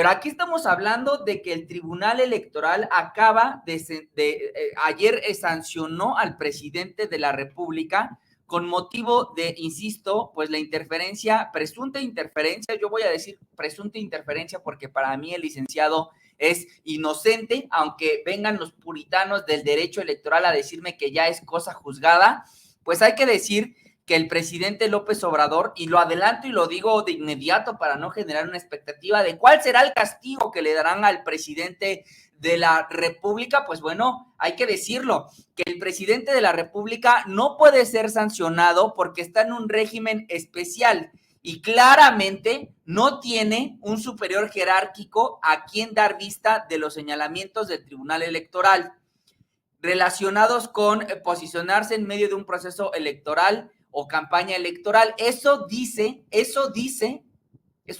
Pero aquí estamos hablando de que el Tribunal Electoral acaba ayer sancionó al presidente de la República con motivo de, insisto, pues la interferencia, presunta interferencia, yo voy a decir presunta interferencia porque para mí el licenciado es inocente, aunque vengan los puritanos del derecho electoral a decirme que ya es cosa juzgada, pues hay que decir que el presidente López Obrador, y lo adelanto y lo digo de inmediato para no generar una expectativa de cuál será el castigo que le darán al presidente de la República, pues bueno, hay que decirlo, que el presidente de la República no puede ser sancionado porque está en un régimen especial y claramente no tiene un superior jerárquico a quien dar vista de los señalamientos del Tribunal Electoral relacionados con posicionarse en medio de un proceso electoral o campaña electoral. Eso dice, es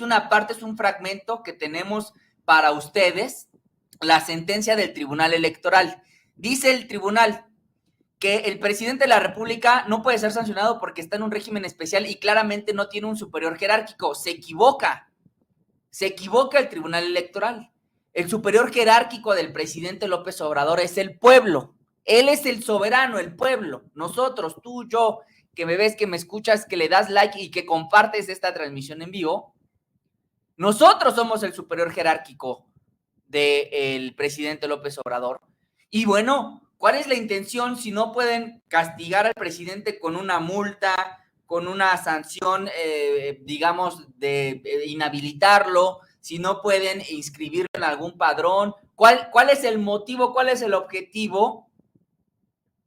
una parte, es un fragmento que tenemos para ustedes, la sentencia del Tribunal Electoral. Dice el tribunal que el presidente de la República no puede ser sancionado porque está en un régimen especial y claramente no tiene un superior jerárquico. Se equivoca el Tribunal Electoral. El superior jerárquico del presidente López Obrador es el pueblo. Él es el soberano, el pueblo. Nosotros, tú, yo, que me ves, que me escuchas, que le das like y que compartes esta transmisión en vivo, nosotros somos el superior jerárquico del presidente López Obrador. Y bueno, ¿cuál es la intención si no pueden castigar al presidente con una multa, con una sanción, digamos, de inhabilitarlo, si no pueden inscribirlo en algún padrón? ¿Cuál es el motivo, cuál es el objetivo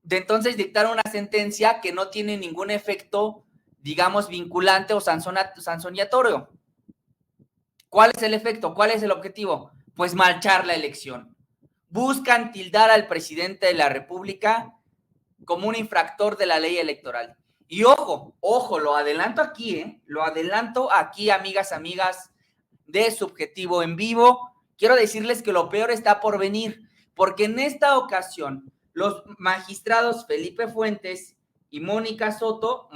de entonces dictar una sentencia que no tiene ningún efecto, digamos, vinculante o sancionatorio? ¿Cuál es el efecto? ¿Cuál es el objetivo? Pues marchar la elección. Buscan tildar al presidente de la República como un infractor de la ley electoral. Y ojo, lo adelanto aquí, amigas de Subjetivo en Vivo. Quiero decirles que lo peor está por venir, porque en esta ocasión los magistrados Felipe Fuentes y Mónica Soto,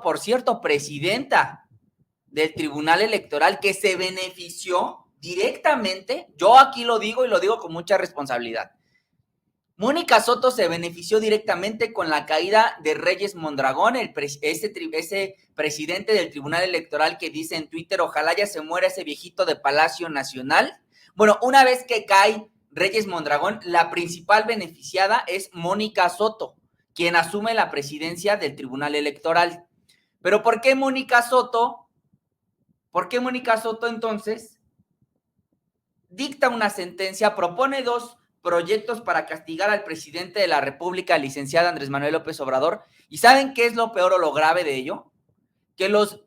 por cierto, presidenta del Tribunal Electoral, que se benefició directamente, yo aquí lo digo y lo digo con mucha responsabilidad. Mónica Soto se benefició directamente con la caída de Reyes Mondragón, ese presidente del Tribunal Electoral que dice en Twitter, ojalá ya se muera ese viejito de Palacio Nacional. Bueno, una vez que cae Reyes Mondragón, la principal beneficiada es Mónica Soto, quien asume la presidencia del Tribunal Electoral. Pero ¿por qué Mónica Soto? ¿Por qué Mónica Soto entonces dicta una sentencia, propone dos proyectos para castigar al presidente de la República, el licenciado Andrés Manuel López Obrador? ¿Y saben qué es lo peor o lo grave de ello? Que los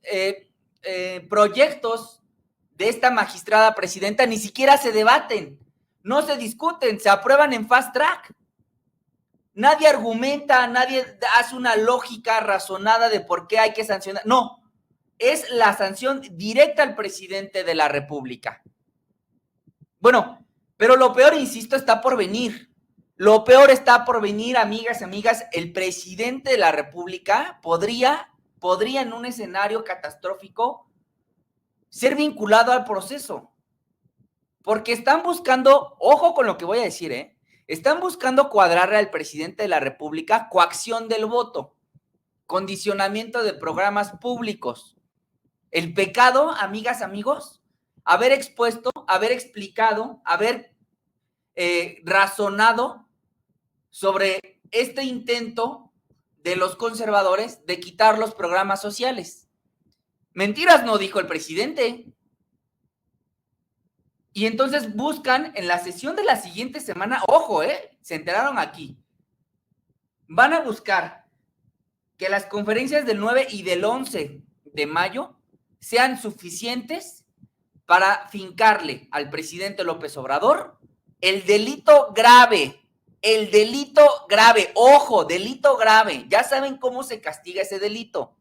proyectos de esta magistrada presidenta ni siquiera se debaten, no se discuten, se aprueban en fast track. Nadie argumenta, nadie hace una lógica razonada de por qué hay que sancionar. No, es la sanción directa al presidente de la República. Bueno, pero lo peor, insisto, está por venir. Lo peor está por venir, amigas y amigas. El presidente de la República podría en un escenario catastrófico ser vinculado al proceso. Porque están buscando, ojo con lo que voy a decir, están buscando cuadrarle al presidente de la República coacción del voto, condicionamiento de programas públicos. El pecado, amigas, amigos, haber expuesto, haber explicado, haber razonado sobre este intento de los conservadores de quitar los programas sociales. Mentiras no dijo el presidente. Y entonces buscan en la sesión de la siguiente semana, ojo, se enteraron aquí, van a buscar que las conferencias del 9 y del 11 de mayo sean suficientes para fincarle al presidente López Obrador el delito grave, ojo, delito grave. Ya saben cómo se castiga ese delito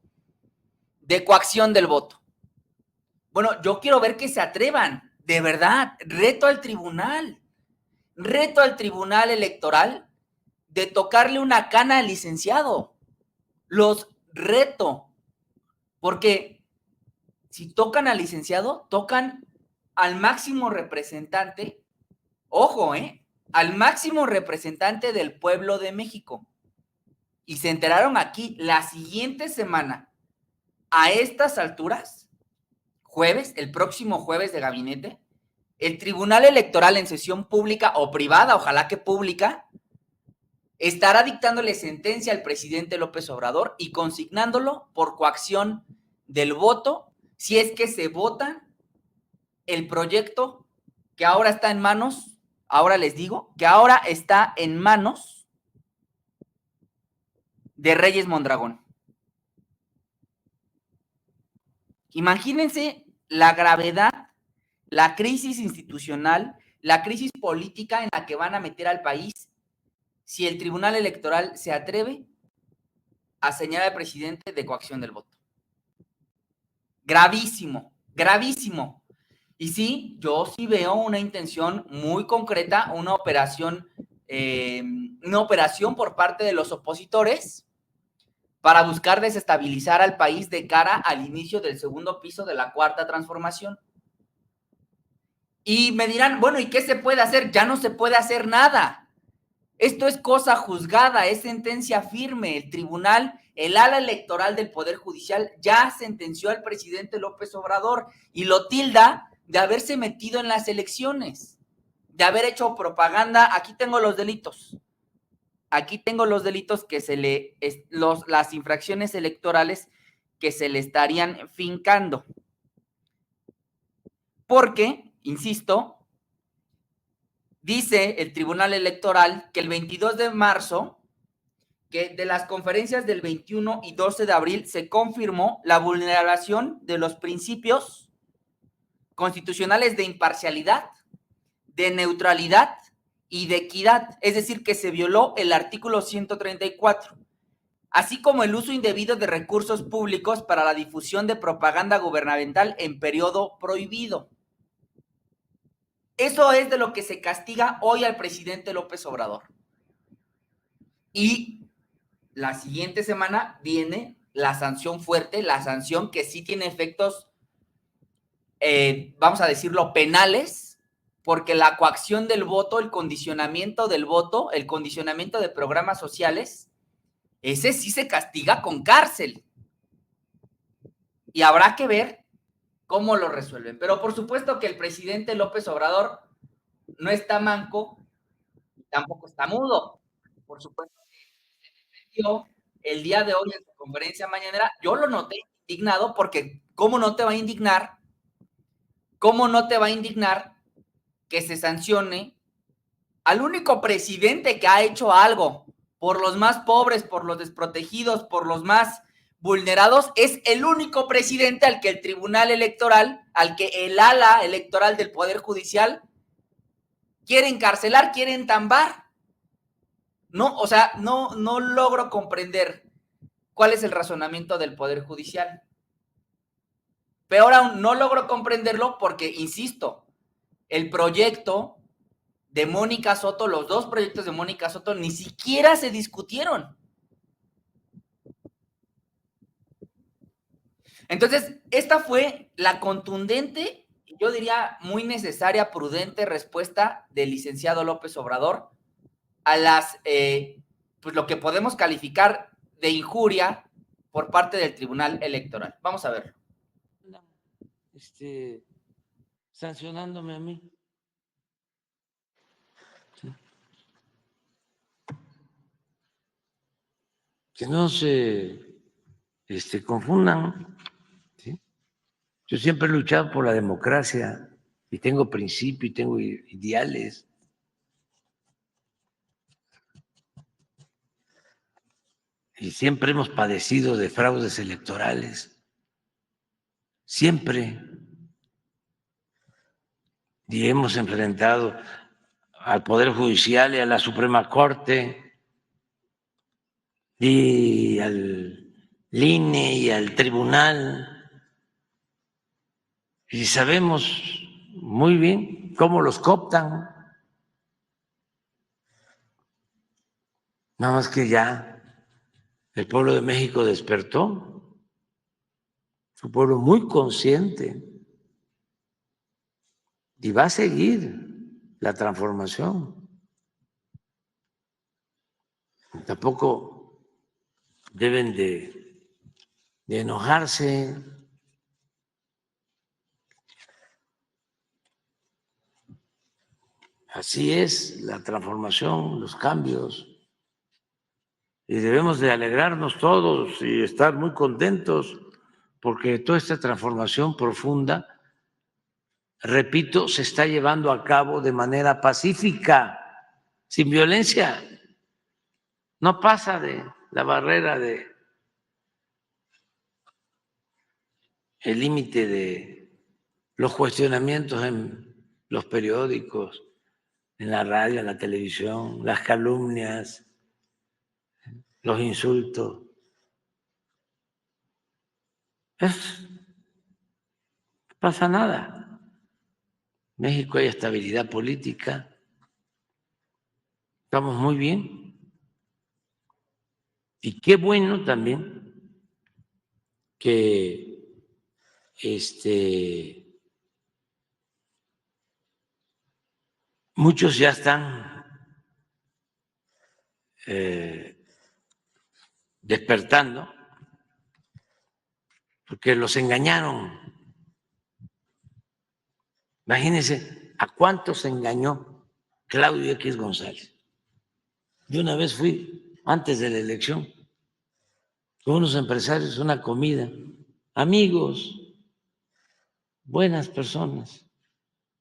de coacción del voto. Bueno, yo quiero ver que se atrevan, de verdad, reto al tribunal electoral de tocarle una cana al licenciado. Los reto, porque si tocan al licenciado, tocan al máximo representante, ojo, al máximo representante del pueblo de México. Y se enteraron aquí la siguiente semana, a estas alturas, jueves, el próximo jueves de gabinete, el Tribunal Electoral en sesión pública o privada, ojalá que pública, estará dictándole sentencia al presidente López Obrador y consignándolo por coacción del voto, si es que se vota el proyecto que ahora está en manos, ahora les digo, que ahora está en manos de Reyes Mondragón. Imagínense la gravedad, la crisis institucional, la crisis política en la que van a meter al país si el Tribunal Electoral se atreve a señalar al presidente de coacción del voto. Gravísimo, gravísimo. Y sí, yo sí veo una intención muy concreta, una operación por parte de los opositores para buscar desestabilizar al país de cara al inicio del segundo piso de la cuarta transformación. Y me dirán, bueno, ¿y qué se puede hacer? Ya no se puede hacer nada. Esto es cosa juzgada, es sentencia firme. El tribunal, el ala electoral del Poder Judicial ya sentenció al presidente López Obrador y lo tilda de haberse metido en las elecciones, de haber hecho propaganda. Aquí tengo los delitos. Aquí tengo los delitos que las infracciones electorales que se le estarían fincando. Porque, insisto, dice el Tribunal Electoral que el 22 de marzo, que de las conferencias del 21 y 12 de abril se confirmó la vulneración de los principios constitucionales de imparcialidad, de neutralidad y de equidad, es decir, que se violó el artículo 134, así como el uso indebido de recursos públicos para la difusión de propaganda gubernamental en periodo prohibido. Eso es de lo que se castiga hoy al presidente López Obrador. Y la siguiente semana viene la sanción fuerte, la sanción que sí tiene efectos, vamos a decirlo, penales, porque la coacción del voto, el condicionamiento del voto, el condicionamiento de programas sociales, ese sí se castiga con cárcel. Y habrá que ver cómo lo resuelven. Pero por supuesto que el presidente López Obrador no está manco, tampoco está mudo. Por supuesto que el día de hoy en su conferencia mañanera, yo lo noté indignado porque ¿cómo no te va a indignar? ¿Cómo no te va a indignar que se sancione al único presidente que ha hecho algo por los más pobres, por los desprotegidos, por los más vulnerados? Es el único presidente al que el Tribunal Electoral, al que el ala electoral del Poder Judicial quiere encarcelar, quiere entambar. No, o sea, no logro comprender cuál es el razonamiento del Poder Judicial. Peor aún, no logro comprenderlo porque, insisto, el proyecto de Mónica Soto, los dos proyectos de Mónica Soto ni siquiera se discutieron. Entonces, esta fue la contundente, yo diría muy necesaria, prudente respuesta del licenciado López Obrador a pues lo que podemos calificar de injuria por parte del Tribunal Electoral. Vamos a ver. Sancionándome a mí. Sí. Que no se confundan. ¿Sí? Yo siempre he luchado por la democracia y tengo principios y tengo ideales. Y siempre hemos padecido de fraudes electorales. Siempre. Y hemos enfrentado al Poder Judicial y a la Suprema Corte y al INE y al Tribunal. Y sabemos muy bien cómo los cooptan. Nada más que ya el pueblo de México despertó, es un pueblo muy consciente. Y va a seguir la transformación. Tampoco deben de enojarse. Así es la transformación, los cambios. Y debemos de alegrarnos todos y estar muy contentos porque toda esta transformación profunda, repito, se está llevando a cabo de manera pacífica, sin violencia. No pasa de la barrera de el límite de los cuestionamientos en los periódicos, en la radio, en la televisión, las calumnias, los insultos. No pasa nada. En México hay estabilidad política. Estamos muy bien. Y qué bueno también que muchos ya están despertando porque los engañaron. Imagínense a cuántos engañó Claudio X González. Yo una vez fui, antes de la elección, con unos empresarios, una comida, amigos, buenas personas,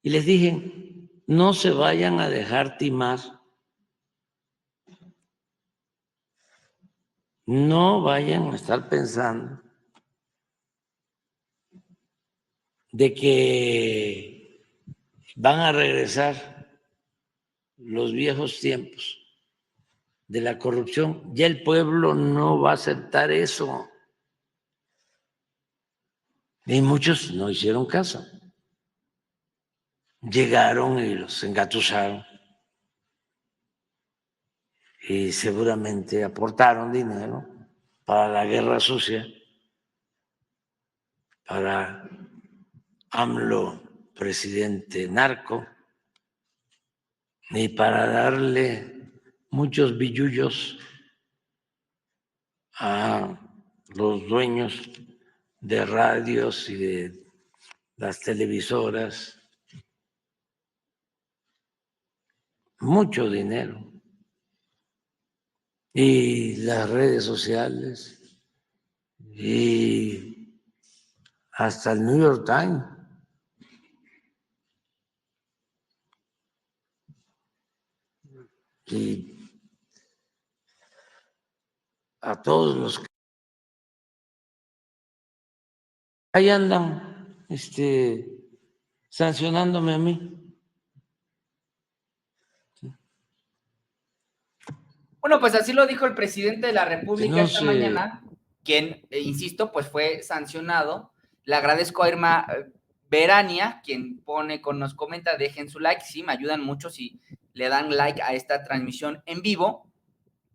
y les dije, no se vayan a dejar timar, no vayan a estar pensando de que van a regresar los viejos tiempos de la corrupción. Ya el pueblo no va a aceptar eso. Y muchos no hicieron caso. Llegaron y los engatusaron. Y seguramente aportaron dinero para la guerra sucia, para AMLO, presidente narco, y para darle muchos billullos a los dueños de radios y de las televisoras. Mucho dinero. Y las redes sociales, y hasta el New York Times. Y a todos los que ahí andan sancionándome a mí. Bueno, pues así lo dijo el presidente de la República No esta sé. mañana, quien, insisto, pues fue sancionado. Le agradezco a Irma Verania, quien nos comenta, dejen su like, sí, me ayudan mucho si le dan like a esta transmisión en vivo.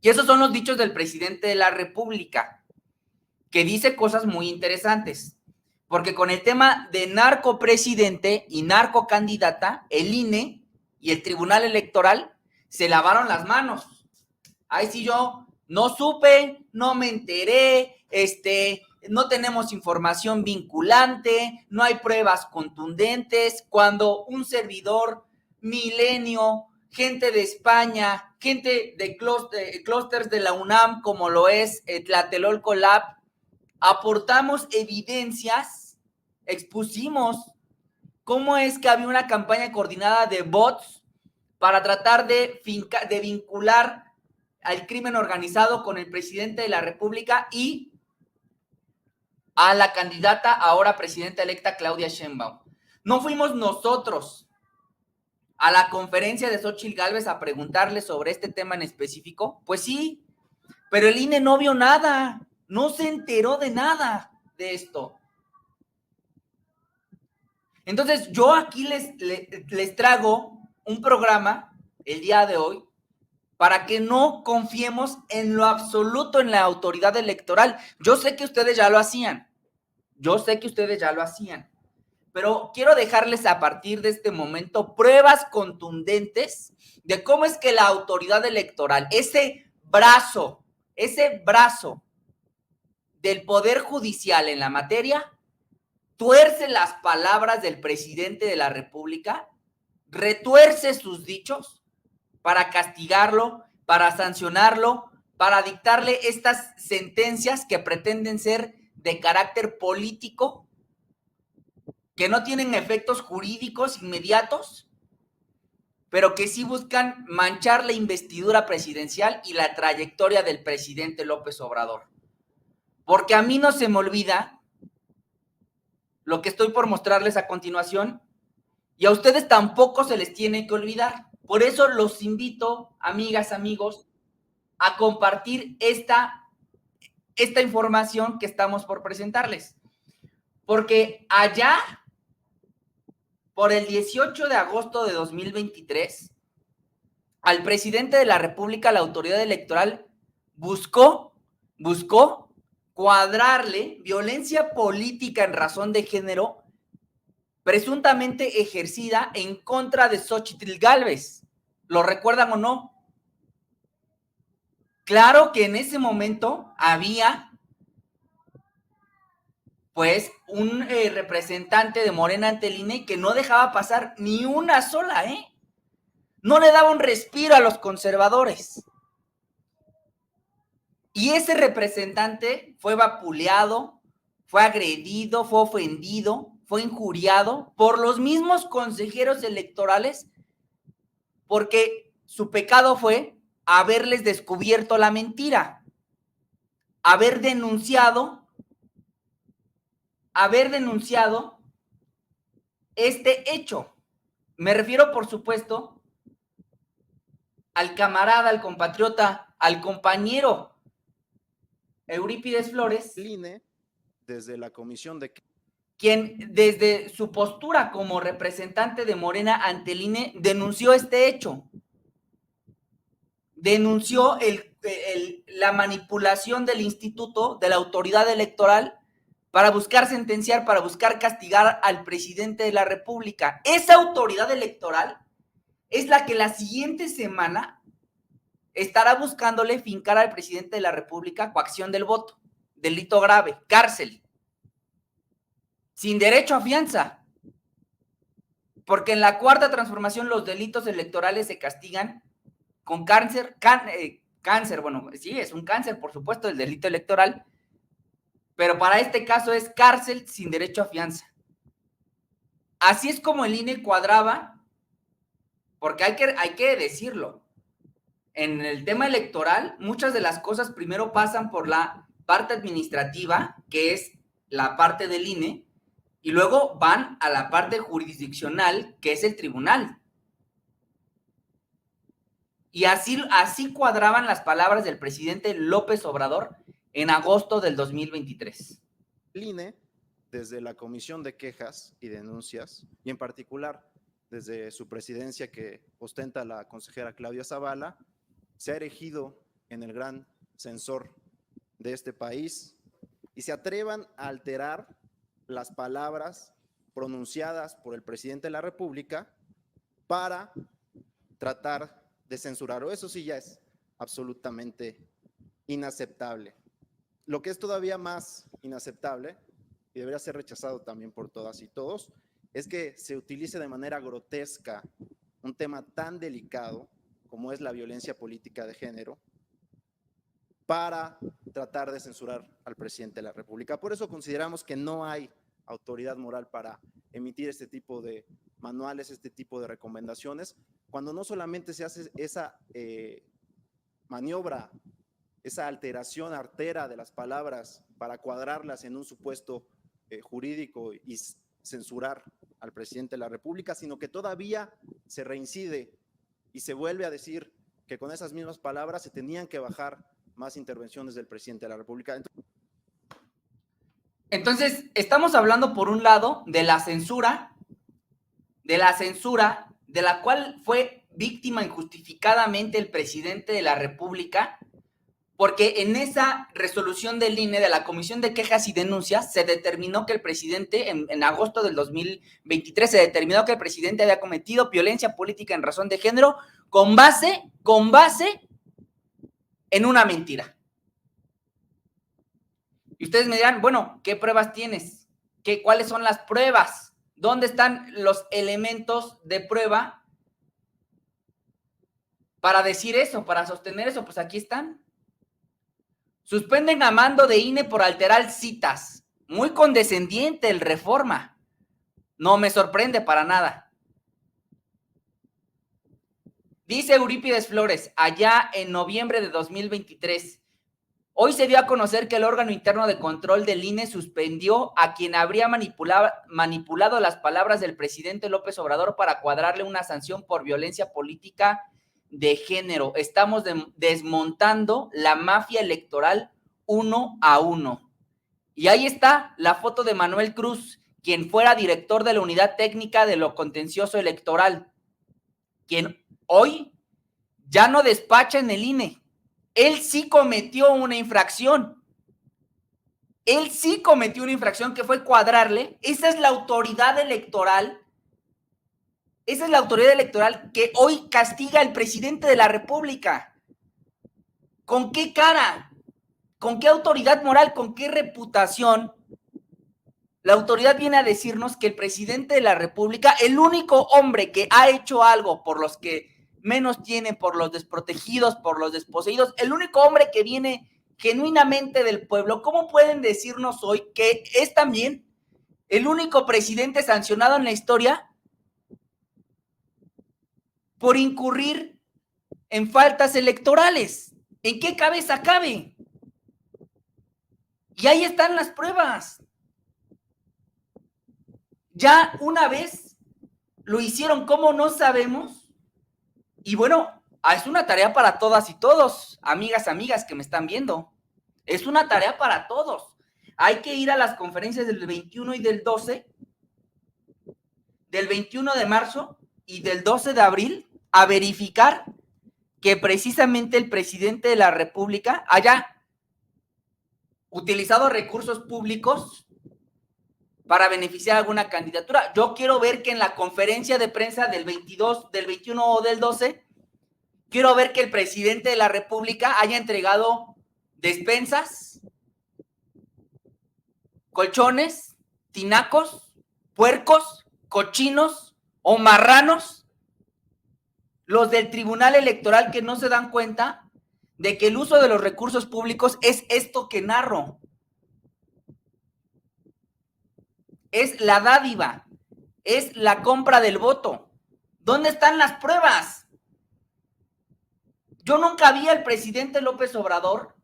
Y esos son los dichos del presidente de la República, que dice cosas muy interesantes, porque con el tema de narcopresidente y narcocandidata, el INE y el Tribunal Electoral se lavaron las manos. Ahí sí yo no supe, no me enteré, no tenemos información vinculante, no hay pruebas contundentes, cuando un servidor, Milenio, gente de España, gente de clústeres de la UNAM, como lo es Tlatelolco Lab, aportamos evidencias, expusimos cómo es que había una campaña coordinada de bots para tratar de vincular al crimen organizado con el presidente de la República y a la candidata, ahora presidenta electa, Claudia Sheinbaum. No fuimos nosotros a la conferencia de Xóchitl Gálvez a preguntarle sobre este tema en específico. Pues sí, pero el INE no vio nada, no se enteró de nada de esto. Entonces, yo aquí les traigo un programa el día de hoy para que no confiemos en lo absoluto en la autoridad electoral. Yo sé que ustedes ya lo hacían, pero quiero dejarles a partir de este momento pruebas contundentes de cómo es que la autoridad electoral, ese brazo del Poder Judicial en la materia, tuerce las palabras del presidente de la República, retuerce sus dichos para castigarlo, para sancionarlo, para dictarle estas sentencias que pretenden ser de carácter político, que no tienen efectos jurídicos inmediatos, pero que sí buscan manchar la investidura presidencial y la trayectoria del presidente López Obrador. Porque a mí no se me olvida lo que estoy por mostrarles a continuación, y a ustedes tampoco se les tiene que olvidar. Por eso los invito, amigas, amigos, a compartir esta información que estamos por presentarles. Porque allá, por el 18 de agosto de 2023, al presidente de la República, la autoridad electoral, buscó cuadrarle violencia política en razón de género presuntamente ejercida en contra de Xóchitl Gálvez. ¿Lo recuerdan o no? Claro que en ese momento había, pues, un representante de Morena ante el INE que no dejaba pasar ni una sola, no le daba un respiro a los conservadores. Y ese representante fue vapuleado, fue agredido, fue ofendido, fue injuriado por los mismos consejeros electorales, porque su pecado fue haberles descubierto la mentira, haber denunciado este hecho. Me refiero, por supuesto, al camarada, al compatriota, al compañero Eurípides Flores, INE, desde la comisión de... quien desde su postura como representante de Morena ante el INE denunció este hecho. Denunció la manipulación del instituto, de la autoridad electoral, para buscar sentenciar, para buscar castigar al presidente de la República. Esa autoridad electoral es la que la siguiente semana estará buscándole fincar al presidente de la República coacción del voto, delito grave, cárcel, sin derecho a fianza, porque en la cuarta transformación los delitos electorales se castigan con cáncer, bueno, sí, es un cáncer, por supuesto, el delito electoral, pero para este caso es cárcel sin derecho a fianza. Así es como el INE cuadraba, porque hay que decirlo, en el tema electoral, muchas de las cosas primero pasan por la parte administrativa, que es la parte del INE, y luego van a la parte jurisdiccional, que es el tribunal. Y así cuadraban las palabras del presidente López Obrador en agosto del 2023. El INE, desde la Comisión de Quejas y Denuncias, y en particular desde su presidencia que ostenta la consejera Claudia Zavala, se ha erigido en el gran censor de este país y se atrevan a alterar las palabras pronunciadas por el presidente de la República para tratar de censurarlo. Eso sí ya es absolutamente inaceptable. Lo que es todavía más inaceptable, y debería ser rechazado también por todas y todos, es que se utilice de manera grotesca un tema tan delicado como es la violencia política de género, para tratar de censurar al presidente de la República. Por eso consideramos que no hay autoridad moral para emitir este tipo de manuales, este tipo de recomendaciones, cuando no solamente se hace esa maniobra, esa alteración artera de las palabras para cuadrarlas en un supuesto jurídico y censurar al presidente de la República, sino que todavía se reincide y se vuelve a decir que con esas mismas palabras se tenían que bajar más intervenciones del presidente de la República. Entonces, estamos hablando por un lado de la censura, de la cual fue víctima injustificadamente el presidente de la República, porque en esa resolución del INE, de la Comisión de Quejas y Denuncias, se determinó que el presidente, en agosto del 2023, se determinó que el presidente había cometido violencia política en razón de género con base en una mentira. Y ustedes me dirán, bueno, ¿qué pruebas tienes? ¿Cuáles son las pruebas? ¿Dónde están los elementos de prueba para decir eso, para sostener eso? Pues aquí están. Suspenden a mando de INE por alterar citas. Muy condescendiente el Reforma. No me sorprende para nada. Dice Eurípides Flores, allá en noviembre de 2023, hoy se dio a conocer que el órgano interno de control del INE suspendió a quien habría manipulado las palabras del presidente López Obrador para cuadrarle una sanción por violencia política de género. Estamos desmontando la mafia electoral uno a uno. Y ahí está la foto de Manuel Cruz, quien fuera director de la unidad técnica de lo contencioso electoral, quien hoy ya no despacha en el INE. Él sí cometió una infracción. Él sí cometió una infracción que fue cuadrarle. Esa es la autoridad electoral. Esa es la autoridad electoral que hoy castiga al presidente de la República. ¿Con qué cara? ¿Con qué autoridad moral? ¿Con qué reputación? La autoridad viene a decirnos que el presidente de la República, el único hombre que ha hecho algo por los que menos tienen, por los desprotegidos, por los desposeídos, el único hombre que viene genuinamente del pueblo, ¿cómo pueden decirnos hoy que es también el único presidente sancionado en la historia por incurrir en faltas electorales? ¿En qué cabeza cabe? Y ahí están las pruebas. Ya una vez lo hicieron, ¿cómo no sabemos? Y bueno, es una tarea para todas y todos, amigas que me están viendo. Es una tarea para todos. Hay que ir a las conferencias del 21 y del 12, del 21 de marzo y del 12 de abril, a verificar que precisamente el presidente de la República haya utilizado recursos públicos para beneficiar alguna candidatura. Yo quiero ver que en la conferencia de prensa del 22, del 21 o del 12, quiero ver que el presidente de la República haya entregado despensas, colchones, tinacos, puercos, cochinos o marranos, los del Tribunal Electoral, que no se dan cuenta de que el uso de los recursos públicos es esto que narro. Es la dádiva, es la compra del voto. ¿Dónde están las pruebas? Yo nunca vi al presidente López Obrador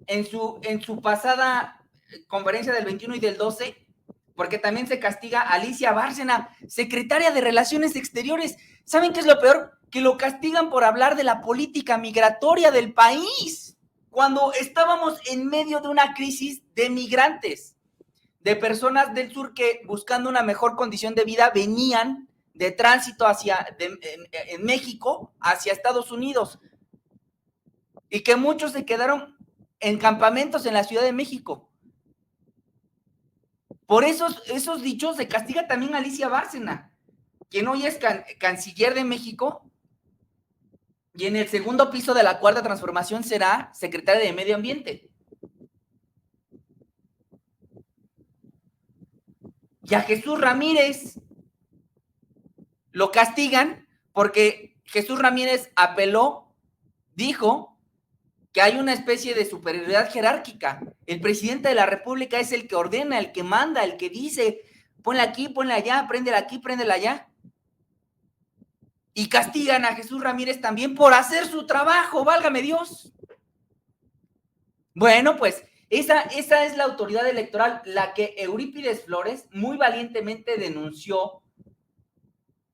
en su pasada conferencia del 21 y del 12, porque también se castiga a Alicia Bárcena, secretaria de Relaciones Exteriores. ¿Saben qué es lo peor? Que lo castigan por hablar de la política migratoria del país, cuando estábamos en medio de una crisis de migrantes, de personas del sur que buscando una mejor condición de vida venían de tránsito en México hacia Estados Unidos, y que muchos se quedaron en campamentos en la Ciudad de México. Por esos dichos se castiga también a Alicia Bárcena, quien hoy es canciller de México, y en el segundo piso de la Cuarta Transformación será secretaria de Medio Ambiente. Y a Jesús Ramírez lo castigan porque Jesús Ramírez dijo que hay una especie de superioridad jerárquica. El presidente de la República es el que ordena, el que manda, el que dice, ponla aquí, ponla allá, préndela aquí, préndela allá. Y castigan a Jesús Ramírez también por hacer su trabajo, válgame Dios. Bueno, pues esa es la autoridad electoral, la que Eurípides Flores muy valientemente denunció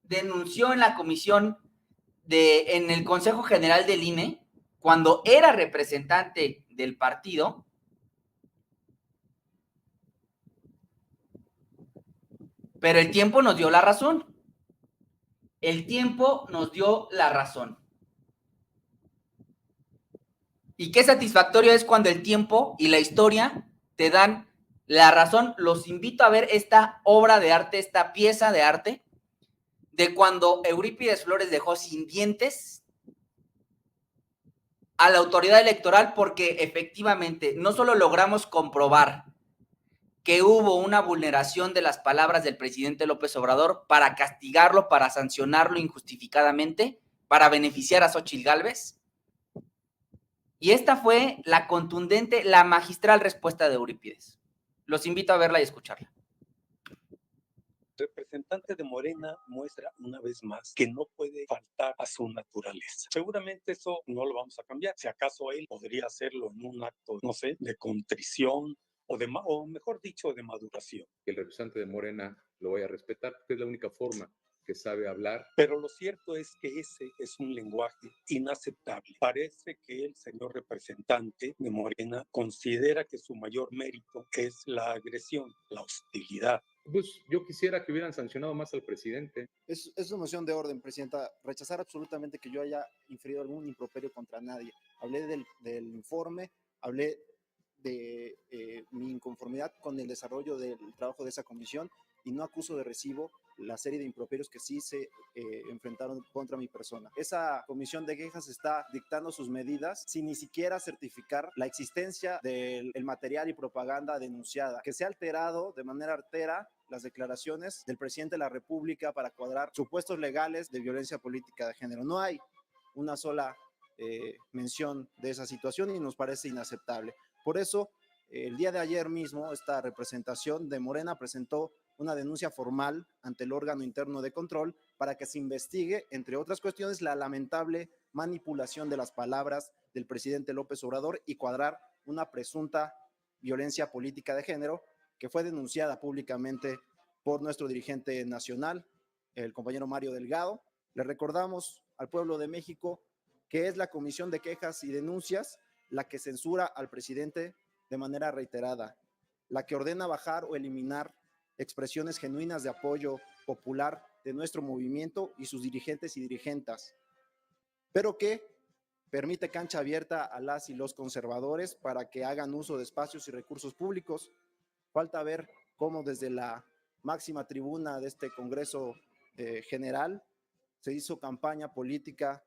en la comisión en el Consejo General del INE, cuando era representante del partido. Pero el tiempo nos dio la razón. El tiempo nos dio la razón. Y qué satisfactorio es cuando el tiempo y la historia te dan la razón. Los invito a ver esta obra de arte, esta pieza de arte, de cuando Eurípides Flores dejó sin dientes a la autoridad electoral, porque efectivamente no solo logramos comprobar que hubo una vulneración de las palabras del presidente López Obrador para castigarlo, para sancionarlo injustificadamente, para beneficiar a Xóchitl Gálvez. Y esta fue la contundente, la magistral respuesta de Eurípides. Los invito a verla y escucharla. Representante de Morena muestra una vez más que no puede faltar a su naturaleza. Seguramente eso no lo vamos a cambiar. Si acaso él podría hacerlo en un acto, no sé, de contrición o mejor dicho, de maduración. El representante de Morena lo voy a respetar, porque es la única forma que sabe hablar. Pero lo cierto es que ese es un lenguaje inaceptable. Parece que el señor representante de Morena considera que su mayor mérito es la agresión, la hostilidad. Pues yo quisiera que hubieran sancionado más al presidente. Es una moción de orden, Presidenta. Rechazar absolutamente que yo haya inferido algún improperio contra nadie. Hablé del informe, hablé de mi inconformidad con el desarrollo del trabajo de esa comisión y no acuso de recibo la serie de improperios que sí se enfrentaron contra mi persona. Esa comisión de quejas está dictando sus medidas sin ni siquiera certificar la existencia del material y propaganda denunciada, que se ha alterado de manera artera las declaraciones del presidente de la República para cuadrar supuestos legales de violencia política de género. No hay una sola mención de esa situación y nos parece inaceptable. Por eso, el día de ayer mismo, esta representación de Morena presentó una denuncia formal ante el órgano interno de control para que se investigue, entre otras cuestiones, la lamentable manipulación de las palabras del presidente López Obrador y cuadrar una presunta violencia política de género que fue denunciada públicamente por nuestro dirigente nacional, el compañero Mario Delgado. Le recordamos al pueblo de México que es la Comisión de Quejas y Denuncias la que censura al presidente de manera reiterada, la que ordena bajar o eliminar expresiones genuinas de apoyo popular de nuestro movimiento y sus dirigentes y dirigentas, pero que permite cancha abierta a las y los conservadores para que hagan uso de espacios y recursos públicos. Falta ver cómo desde la máxima tribuna de este Congreso General se hizo campaña política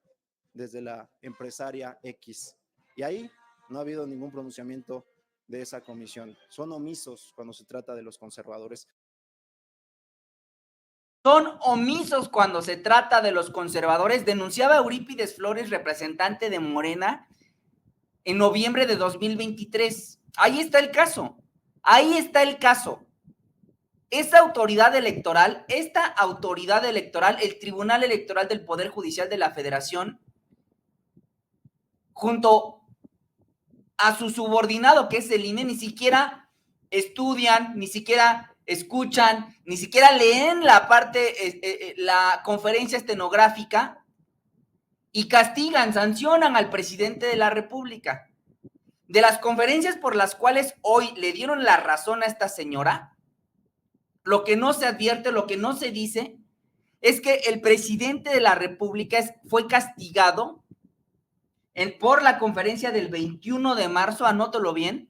desde la empresaria X. Y ahí no ha habido ningún pronunciamiento de esa comisión. Son omisos cuando se trata de los conservadores. Son omisos cuando se trata de los conservadores, denunciaba Eurípides Flores, representante de Morena, en noviembre de 2023. Ahí está el caso. Ahí está el caso. Esta autoridad electoral, el Tribunal Electoral del Poder Judicial de la Federación, junto a su subordinado, que es el INE, ni siquiera estudian, ni siquiera escuchan, ni siquiera leen la conferencia estenográfica y castigan, sancionan al presidente de la República. De las conferencias por las cuales hoy le dieron la razón a esta señora, lo que no se advierte, lo que no se dice, es que el presidente de la República fue castigado por la conferencia del 21 de marzo, anótelo bien,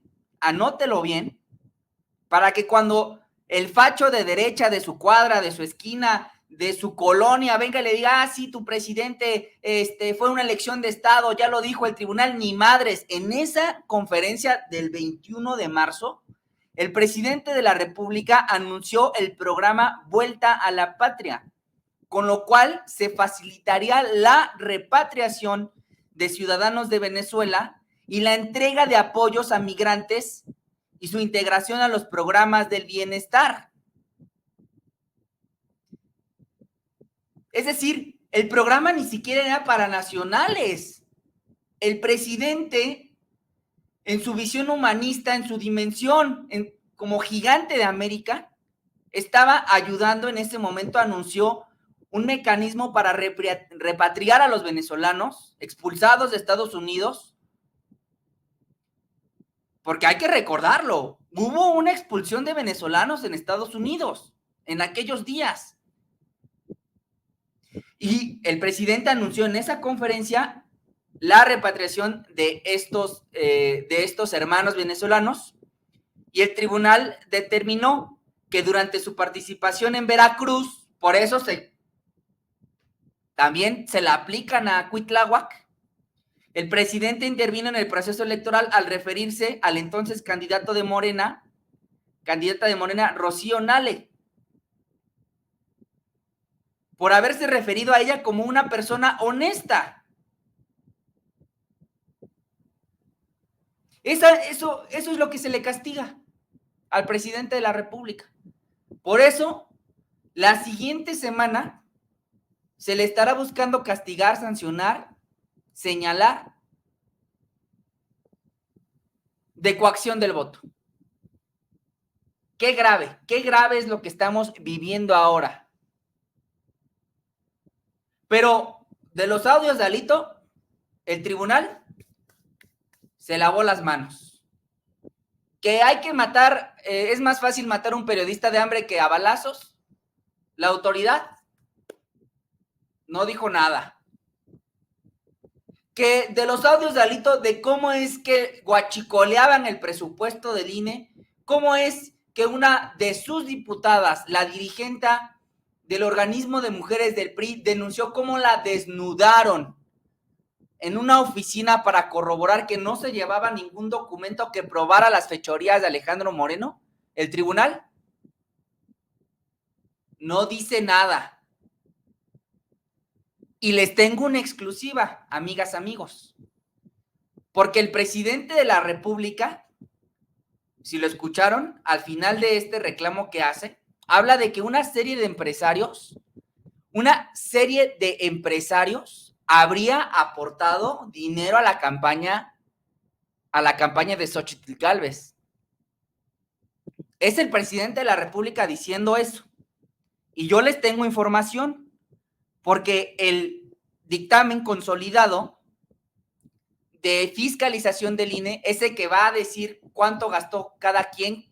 para que cuando el facho de derecha de su cuadra, de su esquina, de su colonia, venga y le diga, sí, tu presidente fue una elección de Estado, ya lo dijo el tribunal, ni madres. En esa conferencia del 21 de marzo, el presidente de la República anunció el programa Vuelta a la Patria, con lo cual se facilitaría la repatriación de ciudadanos de Venezuela y la entrega de apoyos a migrantes y su integración a los programas del bienestar. Es decir, el programa ni siquiera era para nacionales. El presidente, en su visión humanista, en su dimensión como gigante de América, estaba ayudando en ese momento, anunció un mecanismo para repatriar a los venezolanos expulsados de Estados Unidos, porque hay que recordarlo, hubo una expulsión de venezolanos en Estados Unidos en aquellos días. Y el presidente anunció en esa conferencia la repatriación de estos hermanos venezolanos, y el tribunal determinó que durante su participación en Veracruz, por eso también se la aplican a Cuitláhuac, el presidente intervino en el proceso electoral al referirse al entonces candidata de Morena, Rocío Nale, por haberse referido a ella como una persona honesta. Eso es lo que se le castiga al presidente de la República. Por eso, la siguiente semana se le estará buscando castigar, sancionar, señalar de coacción del voto. Qué grave es lo que estamos viviendo ahora. Pero de los audios de Alito, el tribunal se lavó las manos. Que hay que matar, es más fácil matar a un periodista de hambre que a balazos. La autoridad no dijo nada. Que de los audios de Alito, de cómo es que guachicoleaban el presupuesto del INE, cómo es que una de sus diputadas, la dirigente del organismo de mujeres del PRI, denunció cómo la desnudaron en una oficina para corroborar que no se llevaba ningún documento que probara las fechorías de Alejandro Moreno. El tribunal no dice nada. Y les tengo una exclusiva, amigas, amigos, porque el presidente de la República, si lo escucharon, al final de este reclamo que hace, habla de que una serie de empresarios habría aportado dinero a la campaña de Xóchitl Gálvez. Es el presidente de la República diciendo eso. Y yo les tengo información, porque el dictamen consolidado de fiscalización del INE es el que va a decir cuánto gastó cada quien,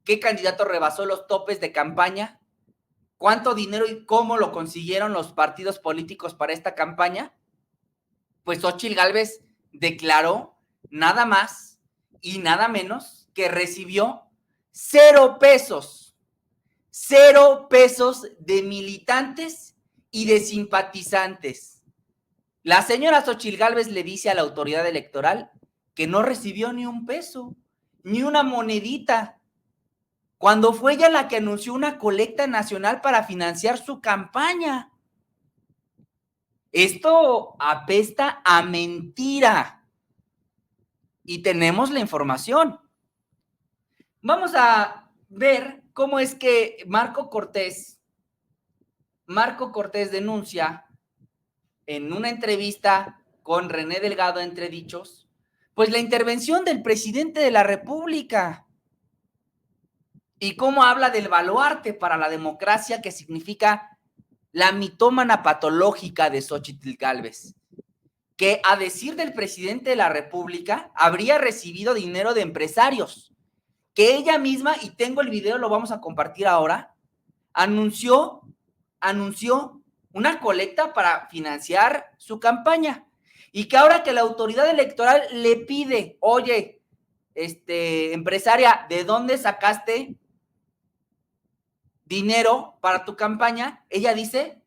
qué candidato rebasó los topes de campaña, cuánto dinero y cómo lo consiguieron los partidos políticos para esta campaña. Pues Xóchitl Gálvez declaró nada más y nada menos que recibió 0 pesos de militantes y de simpatizantes. La señora Xóchitl Gálvez le dice a la autoridad electoral que no recibió ni un peso, ni una monedita, cuando fue ella la que anunció una colecta nacional para financiar su campaña. Esto apesta a mentira. Y tenemos la información. Vamos a ver cómo es que Marco Cortés denuncia en una entrevista con René Delgado, entre dichos, pues la intervención del presidente de la República y cómo habla del baluarte para la democracia que significa la mitómana patológica de Xóchitl Gálvez, que a decir del presidente de la República habría recibido dinero de empresarios, que ella misma, y tengo el video, lo vamos a compartir ahora, anunció una colecta para financiar su campaña, y que ahora que la autoridad electoral le pide, oye, empresaria, ¿de dónde sacaste dinero para tu campaña? Ella dice,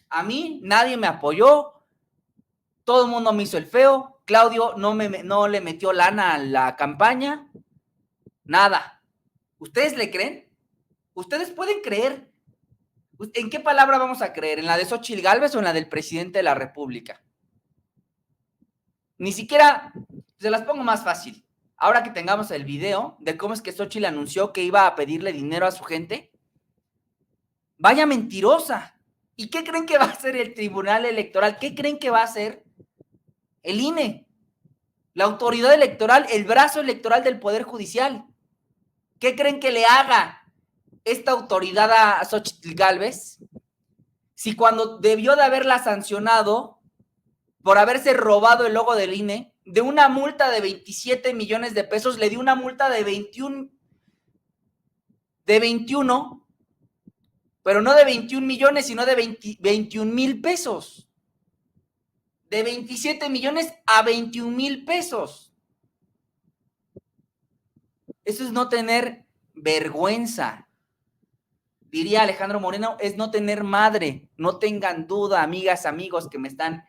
a mí nadie me apoyó, todo el mundo me hizo el feo, Claudio no le metió lana a la campaña, nada. ¿Ustedes le creen? ¿Ustedes pueden creer? ¿En qué palabra vamos a creer? ¿En la de Xóchitl Gálvez o en la del presidente de la República? Ni siquiera, se las pongo más fácil. Ahora que tengamos el video de cómo es que Xóchitl anunció que iba a pedirle dinero a su gente, vaya mentirosa. ¿Y qué creen que va a hacer el Tribunal Electoral? ¿Qué creen que va a hacer el INE? La autoridad electoral, el brazo electoral del Poder Judicial. ¿Qué creen que le haga esta autoridad a Xóchitl Gálvez? Si cuando debió de haberla sancionado por haberse robado el logo del INE, de una multa de 27 millones de pesos, le dio una multa de 21, pero no de 21 millones, sino de 21,000 pesos. de 27 millones a 21,000 pesos. Eso es no tener vergüenza. Diría Alejandro Moreno, es no tener madre. No tengan duda, amigas, amigos que me están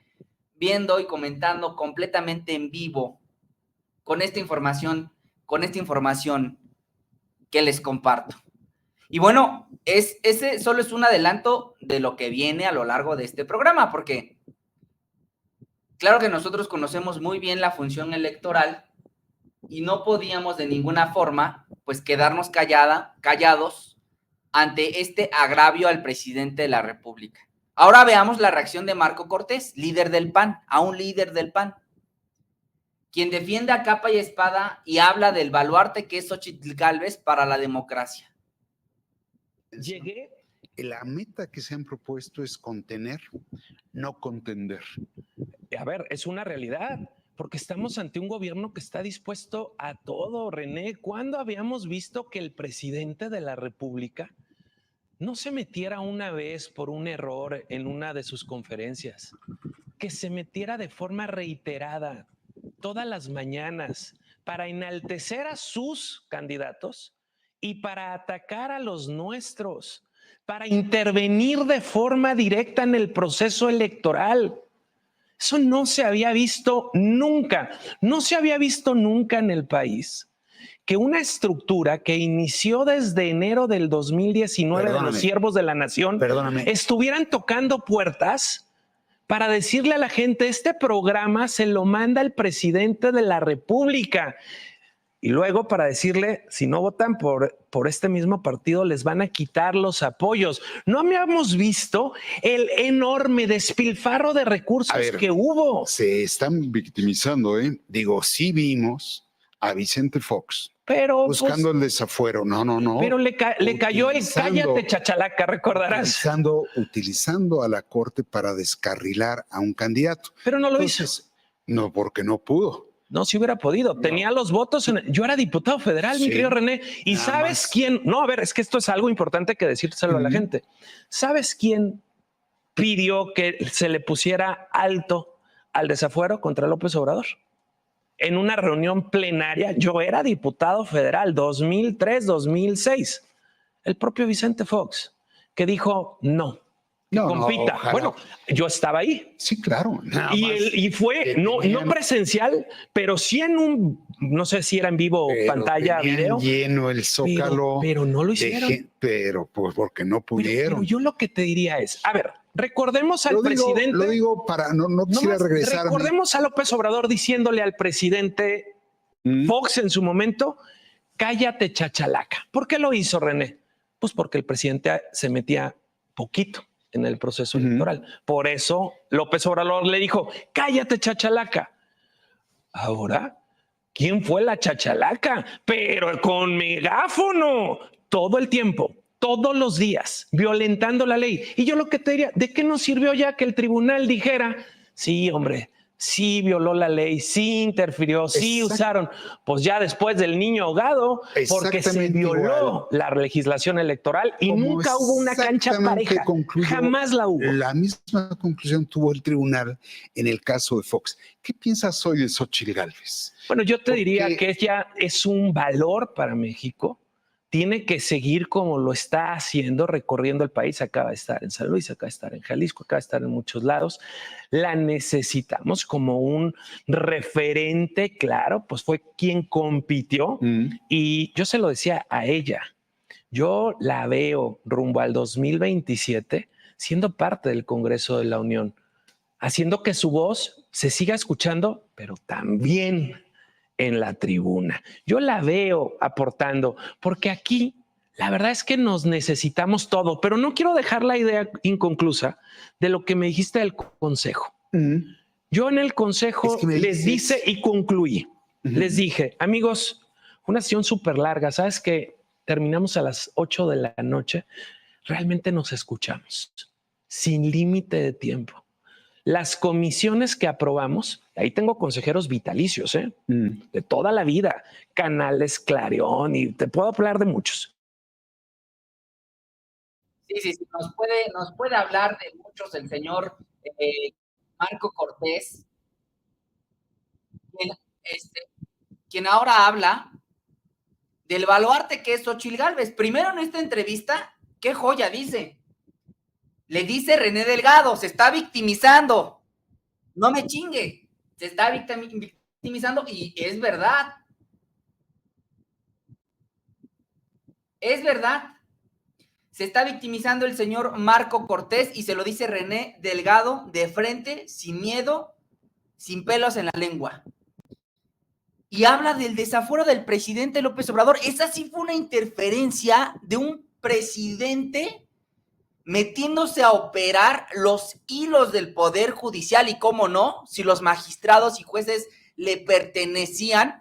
viendo y comentando completamente en vivo con esta información que les comparto. Y bueno, ese solo es un adelanto de lo que viene a lo largo de este programa, porque claro que nosotros conocemos muy bien la función electoral y no podíamos de ninguna forma pues quedarnos callados ante este agravio al presidente de la República. Ahora veamos la reacción de Marco Cortés, líder del PAN, a un líder del PAN, quien defiende a capa y espada y habla del baluarte que es Xóchitl Gálvez para la democracia. La meta que se han propuesto es contener, no contender. A ver, es una realidad, porque estamos ante un gobierno que está dispuesto a todo, René. ¿Cuándo habíamos visto que el presidente de la República no se metiera una vez por un error en una de sus conferencias? Que se metiera de forma reiterada todas las mañanas para enaltecer a sus candidatos y para atacar a los nuestros, para intervenir de forma directa en el proceso electoral. Eso no se había visto nunca, no se había visto nunca en el país, que una estructura que inició desde enero del 2019 de los Siervos de la Nación estuvieran tocando puertas para decirle a la gente, este programa se lo manda el presidente de la República. Y luego para decirle, si no votan por este mismo partido, les van a quitar los apoyos. No habíamos visto el enorme despilfarro de recursos que hubo. Se están victimizando, ¿eh? Digo, sí vimos a Vicente Fox buscando el desafuero. No. Pero le cayó el cállate chachalaca, recordarás. Utilizando a la corte para descarrilar a un candidato. Pero no lo hizo. No, porque no pudo. No, si hubiera podido. Tenía los votos. Yo era diputado federal, mi querido René. ¿Y sabes quién? No, a ver, es que esto es algo importante que decírselo a la gente. ¿Sabes quién pidió que se le pusiera alto al desafuero contra López Obrador? En una reunión plenaria, yo era diputado federal, 2003, 2006. El propio Vicente Fox, que dijo no. Compita. Bueno, yo estaba ahí. Sí, claro. Y fue no presencial, pero sí en un, no sé si era en vivo, pantalla, video. Lleno el Zócalo. Pero no lo hicieron. Pero pues porque no pudieron. Pero yo lo que te diría es, a ver, recordemos al presidente. Lo digo para no quisiera regresar. Recordemos a López Obrador diciéndole al presidente Fox en su momento, cállate chachalaca. ¿Por qué lo hizo, René? Pues porque el presidente se metía poquito en el proceso electoral. Por eso López Obrador le dijo, cállate chachalaca. Ahora, ¿quién fue la chachalaca? Pero con megáfono, todo el tiempo, todos los días, violentando la ley. Y yo lo que te diría, ¿de qué nos sirvió ya que el tribunal dijera, sí, hombre, sí violó la ley, sí interfirió, sí usaron? Pues ya después del niño ahogado, porque se violó la legislación electoral y nunca hubo una cancha pareja. Jamás la hubo. La misma conclusión tuvo el tribunal en el caso de Fox. ¿Qué piensas hoy de Xóchitl Gálvez? Bueno, yo te diría que ella es un valor para México. Tiene que seguir como lo está haciendo, recorriendo el país. Acaba de estar en San Luis, acaba de estar en Jalisco, acaba de estar en muchos lados. La necesitamos como un referente, claro, pues fue quien compitió. Y yo se lo decía a ella, yo la veo rumbo al 2027 siendo parte del Congreso de la Unión, haciendo que su voz se siga escuchando, pero también en la tribuna. Yo la veo aportando, porque aquí la verdad es que nos necesitamos todo, pero no quiero dejar la idea inconclusa de lo que me dijiste del consejo. Yo en el consejo les dice y concluí. Les dije, amigos, una sesión súper larga, ¿sabes que terminamos a las 8 de la noche? Realmente nos escuchamos sin límite de tiempo. Las comisiones que aprobamos, ahí tengo consejeros vitalicios, de toda la vida, Canales, Clarion, y te puedo hablar de muchos. Sí, nos puede hablar de muchos el señor Marco Cortés, quien ahora habla del baluarte que es Xochitl Gálvez. Primero en esta entrevista, qué joya dice. Le dice René Delgado, se está victimizando. No me chingue, se está victimizando y es verdad. Es verdad. Se está victimizando el señor Marco Cortés y se lo dice René Delgado de frente, sin miedo, sin pelos en la lengua. Y habla del desafuero del presidente López Obrador. Esa sí fue una interferencia de un presidente metiéndose a operar los hilos del Poder Judicial y cómo no, si los magistrados y jueces le pertenecían.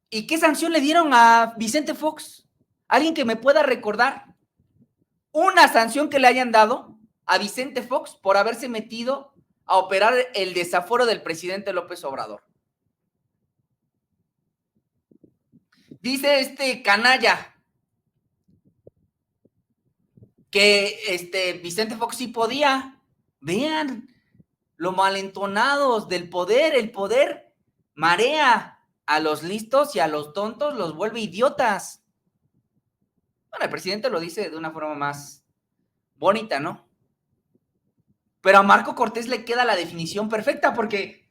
¿Y qué sanción le dieron a Vicente Fox? ¿Alguien que me pueda recordar una sanción que le hayan dado a Vicente Fox por haberse metido a operar el desafuero del presidente López Obrador? Dice este canalla que Vicente Fox sí podía. Vean lo malentonados del poder. El poder marea a los listos y a los tontos los vuelve idiotas. Bueno, el presidente lo dice de una forma más bonita, ¿no? Pero a Marco Cortés le queda la definición perfecta porque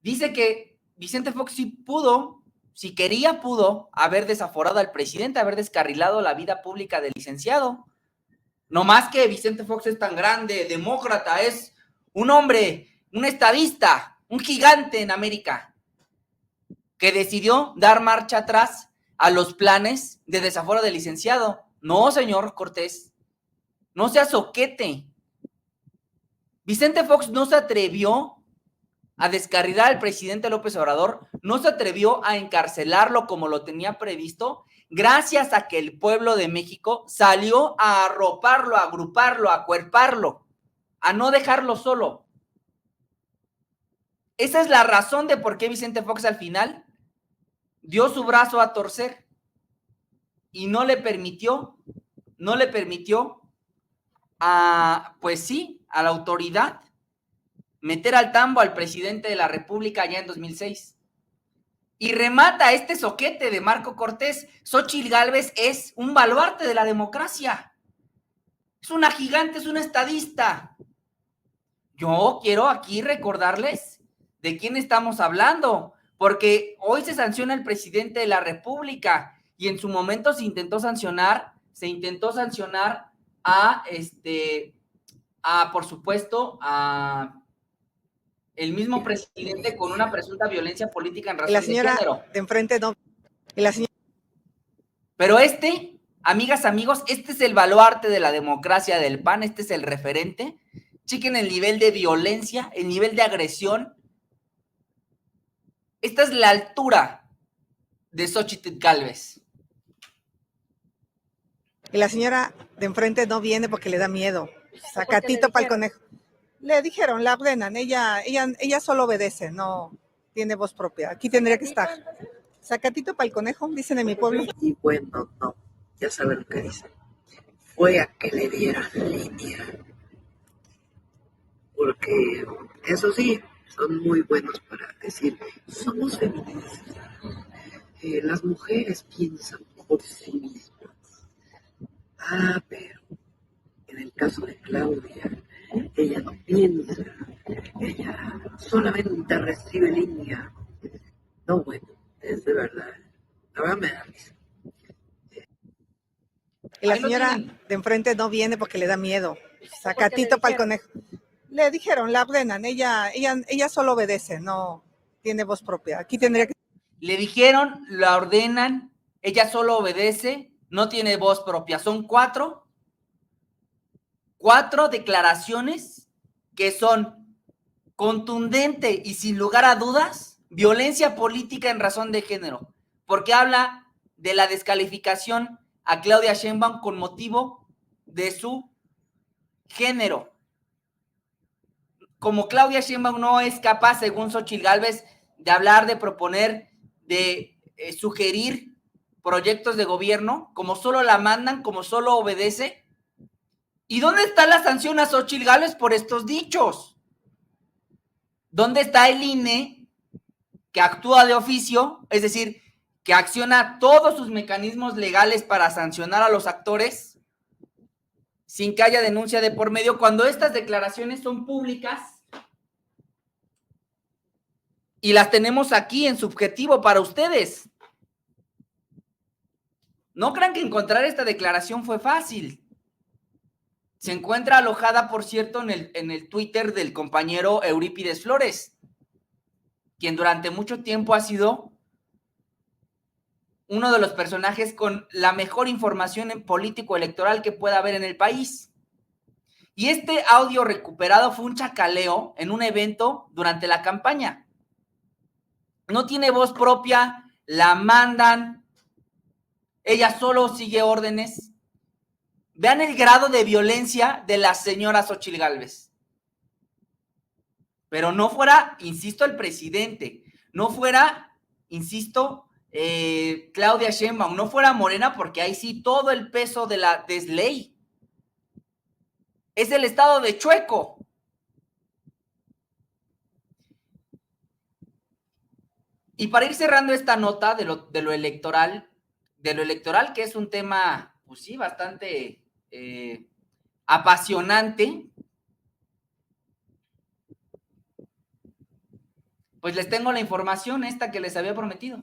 dice que Vicente Fox sí pudo, si quería, pudo haber desaforado al presidente, haber descarrilado la vida pública del licenciado. No más que Vicente Fox es tan grande, demócrata, es un hombre, un estadista, un gigante en América, que decidió dar marcha atrás a los planes de desafuero del licenciado. No, señor Cortés, no sea soquete. Vicente Fox no se atrevió a descarrilar al presidente López Obrador, no se atrevió a encarcelarlo como lo tenía previsto, gracias a que el pueblo de México salió a arroparlo, a agruparlo, a acuerparlo, a no dejarlo solo. Esa es la razón de por qué Vicente Fox al final dio su brazo a torcer y no le permitió pues sí, a la autoridad meter al tambo al presidente de la República allá en 2006. Y remata este soquete de Marco Cortés. Xochitl Gálvez es un baluarte de la democracia. Es una gigante, es una estadista. Yo quiero aquí recordarles de quién estamos hablando, porque hoy se sanciona al presidente de la República y en su momento se intentó sancionar a por supuesto, a el mismo presidente con una presunta violencia política en razón de género. De enfrente no. Y la señora... Pero amigas, amigos, este es el baluarte de la democracia del PAN, este es el referente. Chequen el nivel de violencia, el nivel de agresión. Esta es la altura de Xochitl Gálvez. Y la señora de enfrente no viene porque le da miedo. Sacatito para el conejo. Le dijeron, la ordenan, ella solo obedece, no tiene voz propia. Aquí tendría que estar. Sacatito para el conejo, dicen en mi pueblo. Y bueno, no, ya saben lo que dicen. Fue a que le dieran línea. Porque, eso sí, son muy buenos para decir, somos feministas. Las mujeres piensan por sí mismas. Pero en el caso de Claudia, ella no piensa, ella solamente recibe línea. No, bueno, es de verdad. La verdad me da risa. Y la señora de enfrente no viene porque le da miedo. Sacatito para el conejo. Le dijeron, la ordenan, ella solo obedece, no tiene voz propia. Aquí tendría que... Le dijeron, la ordenan, ella solo obedece, no tiene voz propia. Son cuatro declaraciones que son contundente y sin lugar a dudas violencia política en razón de género, porque habla de la descalificación a Claudia Sheinbaum con motivo de su género. Como Claudia Sheinbaum no es capaz, según Xochitl Gálvez, de hablar, de proponer, de sugerir proyectos de gobierno, como solo la mandan, como solo obedece, ¿Y dónde está la sanción a Xóchitl Gálvez por estos dichos? ¿Dónde está el INE que actúa de oficio? Es decir, que acciona todos sus mecanismos legales para sancionar a los actores sin que haya denuncia de por medio, cuando estas declaraciones son públicas y las tenemos aquí en subjetivo para ustedes. No crean que encontrar esta declaración fue fácil. Se encuentra alojada, por cierto, en el Twitter del compañero Eurípides Flores, quien durante mucho tiempo ha sido uno de los personajes con la mejor información en político electoral que pueda haber en el país. Y este audio recuperado fue un chacaleo en un evento durante la campaña. No tiene voz propia, la mandan, ella solo sigue órdenes. Vean el grado de violencia de la señora Xóchitl Gálvez. Pero no fuera, insisto, el presidente, no fuera, insisto, Claudia Sheinbaum, no fuera Morena, porque ahí sí todo el peso de la desley. Es el estado de Chueco. Y para ir cerrando esta nota de lo electoral, que es un tema, pues sí, bastante apasionante, pues les tengo la información esta que les había prometido.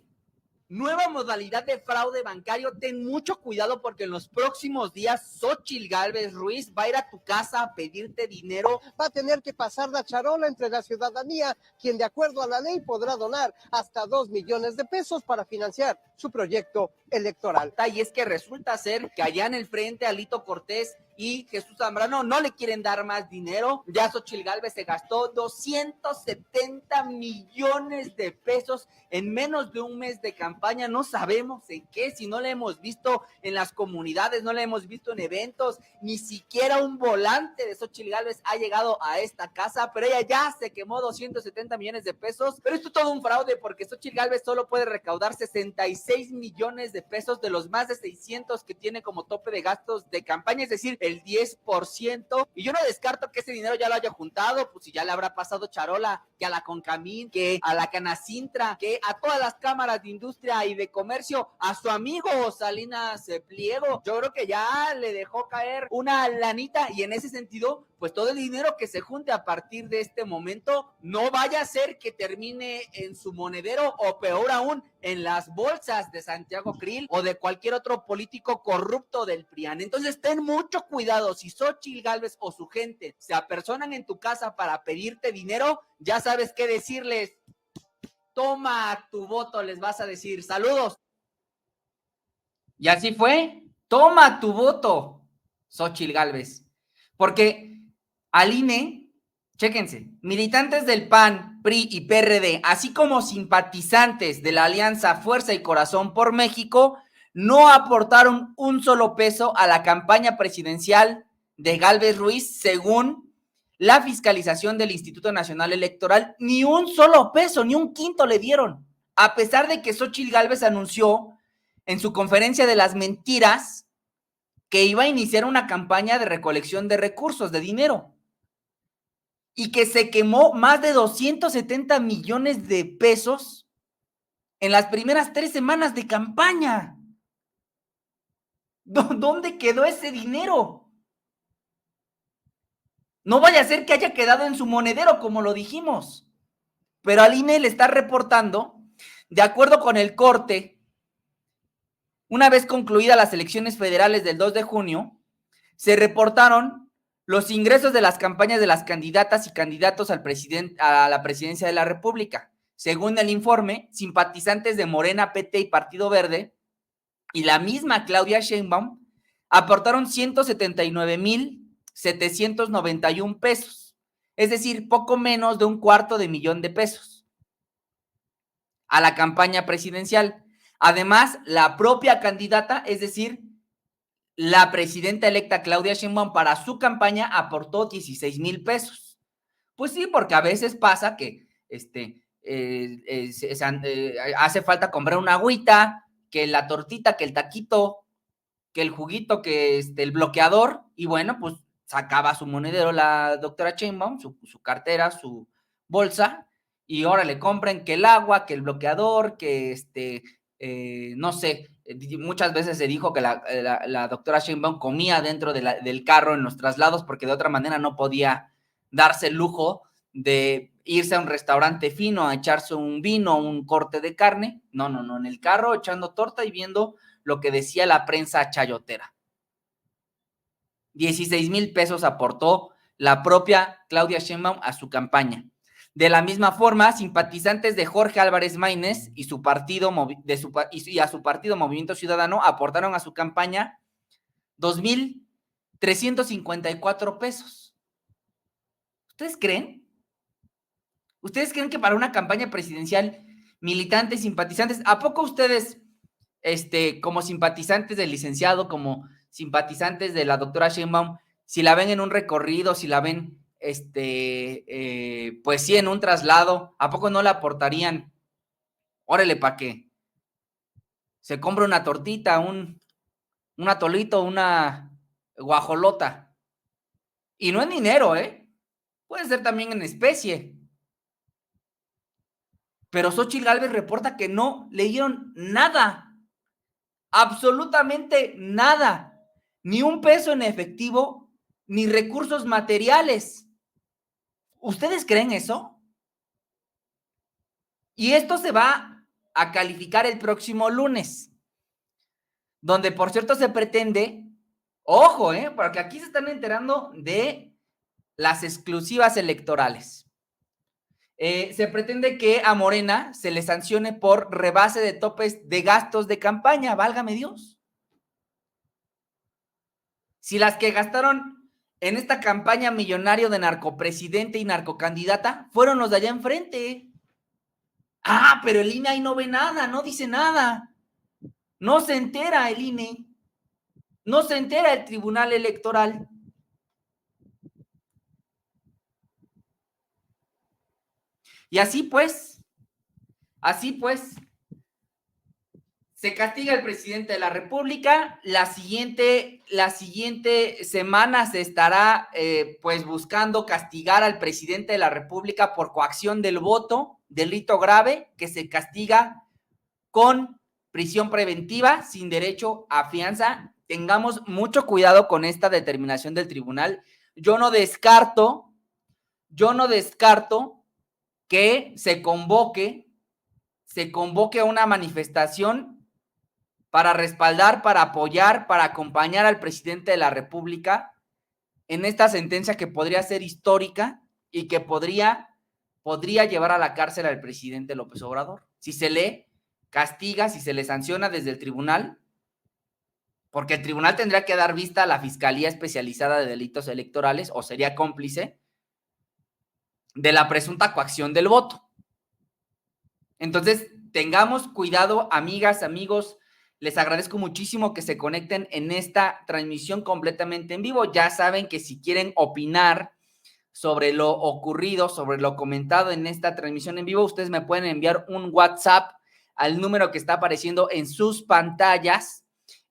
Nueva modalidad de fraude bancario. Ten mucho cuidado porque en los próximos días Xóchitl Gálvez Ruiz va a ir a tu casa a pedirte dinero. Va a tener que pasar la charola entre la ciudadanía, quien de acuerdo a la ley podrá donar hasta 2 millones de pesos para financiar su proyecto electoral. Y es que resulta ser que allá en el frente Alito Cortés y Jesús Zambrano no le quieren dar más dinero. Ya Xóchitl Gálvez se gastó 270 millones de pesos en menos de un mes de campaña. No sabemos en qué, si no le hemos visto en las comunidades, no le hemos visto en eventos, ni siquiera un volante de Xóchitl Gálvez ha llegado a esta casa, pero ella ya se quemó 270 millones de pesos. Pero esto es todo un fraude porque Xóchitl Gálvez solo puede recaudar 66 millones de pesos de los más de 600 que tiene como tope de gastos de campaña, es decir, el 10%. Y yo no descarto que ese dinero ya lo haya juntado, pues si ya le habrá pasado charola, que a la Concamín, que a la Canacintra, que a todas las cámaras de industria y de comercio, a su amigo Salinas Pliego. Yo creo que ya le dejó caer una lanita y en ese sentido, pues todo el dinero que se junte a partir de este momento no vaya a ser que termine en su monedero o peor aún en las bolsas de Santiago Krill o de cualquier otro político corrupto del PRIAN. Entonces ten mucho cuidado, si Xóchitl Gálvez o su gente se apersonan en tu casa para pedirte dinero, ya sabes qué decirles. Toma tu voto, les vas a decir. Saludos. Y así fue. Toma tu voto, Xóchitl Gálvez. Porque al INE, chéquense, militantes del PAN, PRI y PRD, así como simpatizantes de la alianza Fuerza y Corazón por México, no aportaron un solo peso a la campaña presidencial de Gálvez Ruiz, según la fiscalización del Instituto Nacional Electoral. Ni un solo peso, ni un quinto le dieron, a pesar de que Xóchitl Gálvez anunció en su conferencia de las mentiras que iba a iniciar una campaña de recolección de recursos, de dinero, y que se quemó más de 270 millones de pesos en las primeras 3 semanas de campaña. ¿Dónde quedó ese dinero? No vaya a ser que haya quedado en su monedero, como lo dijimos. Pero al INE le está reportando, de acuerdo con el corte, una vez concluidas las elecciones federales del 2 de junio, se reportaron los ingresos de las campañas de las candidatas y candidatos a la presidencia de la República. Según el informe, simpatizantes de Morena, PT y Partido Verde y la misma Claudia Sheinbaum aportaron 179,791 pesos, es decir, poco menos de $250,000 de pesos a la campaña presidencial. Además, la propia candidata, es decir, la presidenta electa Claudia Sheinbaum, para su campaña aportó 16,000 pesos. Pues sí, porque a veces pasa que hace falta comprar una agüita, que la tortita, que el taquito, que el juguito, que el bloqueador, y bueno, pues sacaba su monedero la doctora Sheinbaum, su cartera, su bolsa, y ahora le compren que el agua, que el bloqueador, que no sé, muchas veces se dijo que la doctora Sheinbaum comía dentro del carro en los traslados porque de otra manera no podía darse el lujo de irse a un restaurante fino a echarse un vino, un corte de carne. No, en el carro echando torta y viendo lo que decía la prensa chayotera. 16,000 pesos aportó la propia Claudia Sheinbaum a su campaña. De la misma forma, simpatizantes de Jorge Álvarez Maínez y a su partido Movimiento Ciudadano aportaron a su campaña 2,354 pesos. ¿Ustedes creen? ¿Ustedes creen que para una campaña presidencial, militantes, simpatizantes, ¿a poco ustedes, como simpatizantes del licenciado, como simpatizantes de la doctora Sheinbaum, si la ven en un recorrido, si la ven, pues sí, en un traslado, ¿a poco no le aportarían? Órale, ¿para qué? Se compra una tortita, un atolito, una guajolota. Y no en dinero, puede ser también en especie. Pero Xóchitl Gálvez reporta que no le dieron nada, absolutamente nada, ni un peso en efectivo, ni recursos materiales. ¿Ustedes creen eso? Y esto se va a calificar el próximo lunes, donde por cierto se pretende, ojo, porque aquí se están enterando de las exclusivas electorales. Se pretende que a Morena se le sancione por rebase de topes de gastos de campaña, válgame Dios. Si las que gastaron en esta campaña millonario de narcopresidente y narcocandidata fueron los de allá enfrente. Ah, pero el INE ahí no ve nada, no dice nada. No se entera el INE. No se entera el Tribunal Electoral. Y así pues, se castiga al presidente de la República. La siguiente semana se estará pues buscando castigar al presidente de la República por coacción del voto, delito grave que se castiga con prisión preventiva sin derecho a fianza. Tengamos mucho cuidado con esta determinación del tribunal. Yo no descarto que se convoque a una manifestación para respaldar, para apoyar, para acompañar al presidente de la República en esta sentencia que podría ser histórica y que podría llevar a la cárcel al presidente López Obrador. Si se le castiga, si se le sanciona desde el tribunal, porque el tribunal tendría que dar vista a la Fiscalía Especializada de Delitos Electorales o sería cómplice de la presunta coacción del voto. Entonces, tengamos cuidado, amigas, amigos. Les agradezco muchísimo que se conecten en esta transmisión completamente en vivo. Ya saben que si quieren opinar sobre lo ocurrido, sobre lo comentado en esta transmisión en vivo, ustedes me pueden enviar un WhatsApp al número que está apareciendo en sus pantallas.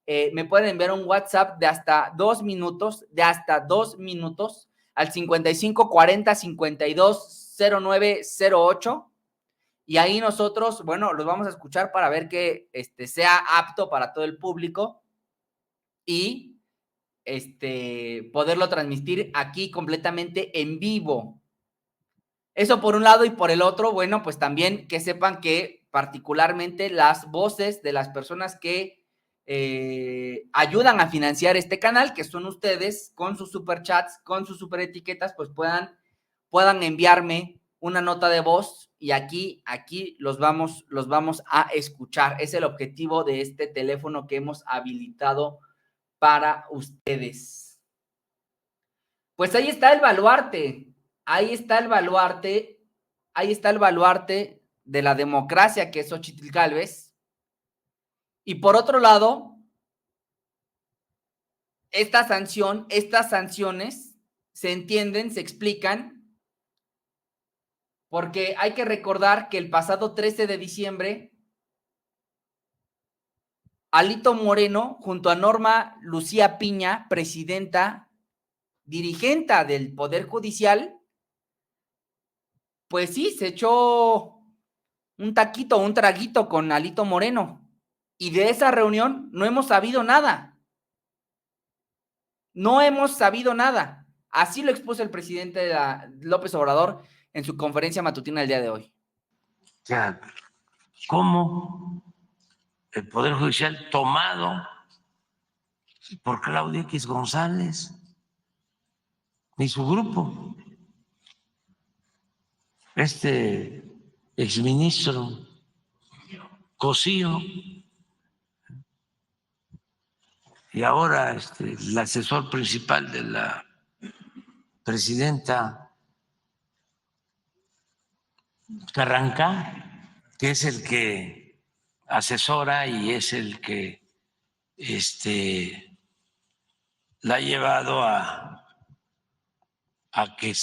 Me pueden enviar un WhatsApp de hasta 2 minutos, al 55 40 52 09 08. Y ahí nosotros, bueno, los vamos a escuchar para ver que sea apto para todo el público y poderlo transmitir aquí completamente en vivo. Eso por un lado, y por el otro, bueno, pues también que sepan que particularmente las voces de las personas que ayudan a financiar este canal, que son ustedes, con sus superchats, con sus superetiquetas, pues puedan enviarme una nota de voz y aquí los vamos a escuchar. Es el objetivo de este teléfono que hemos habilitado para ustedes. Pues ahí está el baluarte de la democracia que es Xóchitl Gálvez. Y por otro lado, estas sanciones se entienden, se explican, porque hay que recordar que el pasado 13 de diciembre, Alito Moreno, junto a Norma Lucía Piña, presidenta dirigenta del Poder Judicial, pues sí, se echó un taquito, un traguito con Alito Moreno. Y de esa reunión no hemos sabido nada. No hemos sabido nada. Así lo expuso el presidente López Obrador en su conferencia matutina el día de hoy. O sea, ¿cómo el Poder Judicial tomado por Claudia X González y su grupo, este exministro Cosío, y ahora el asesor principal de la presidenta Carrancá, que es el que asesora y es el que la ha llevado a que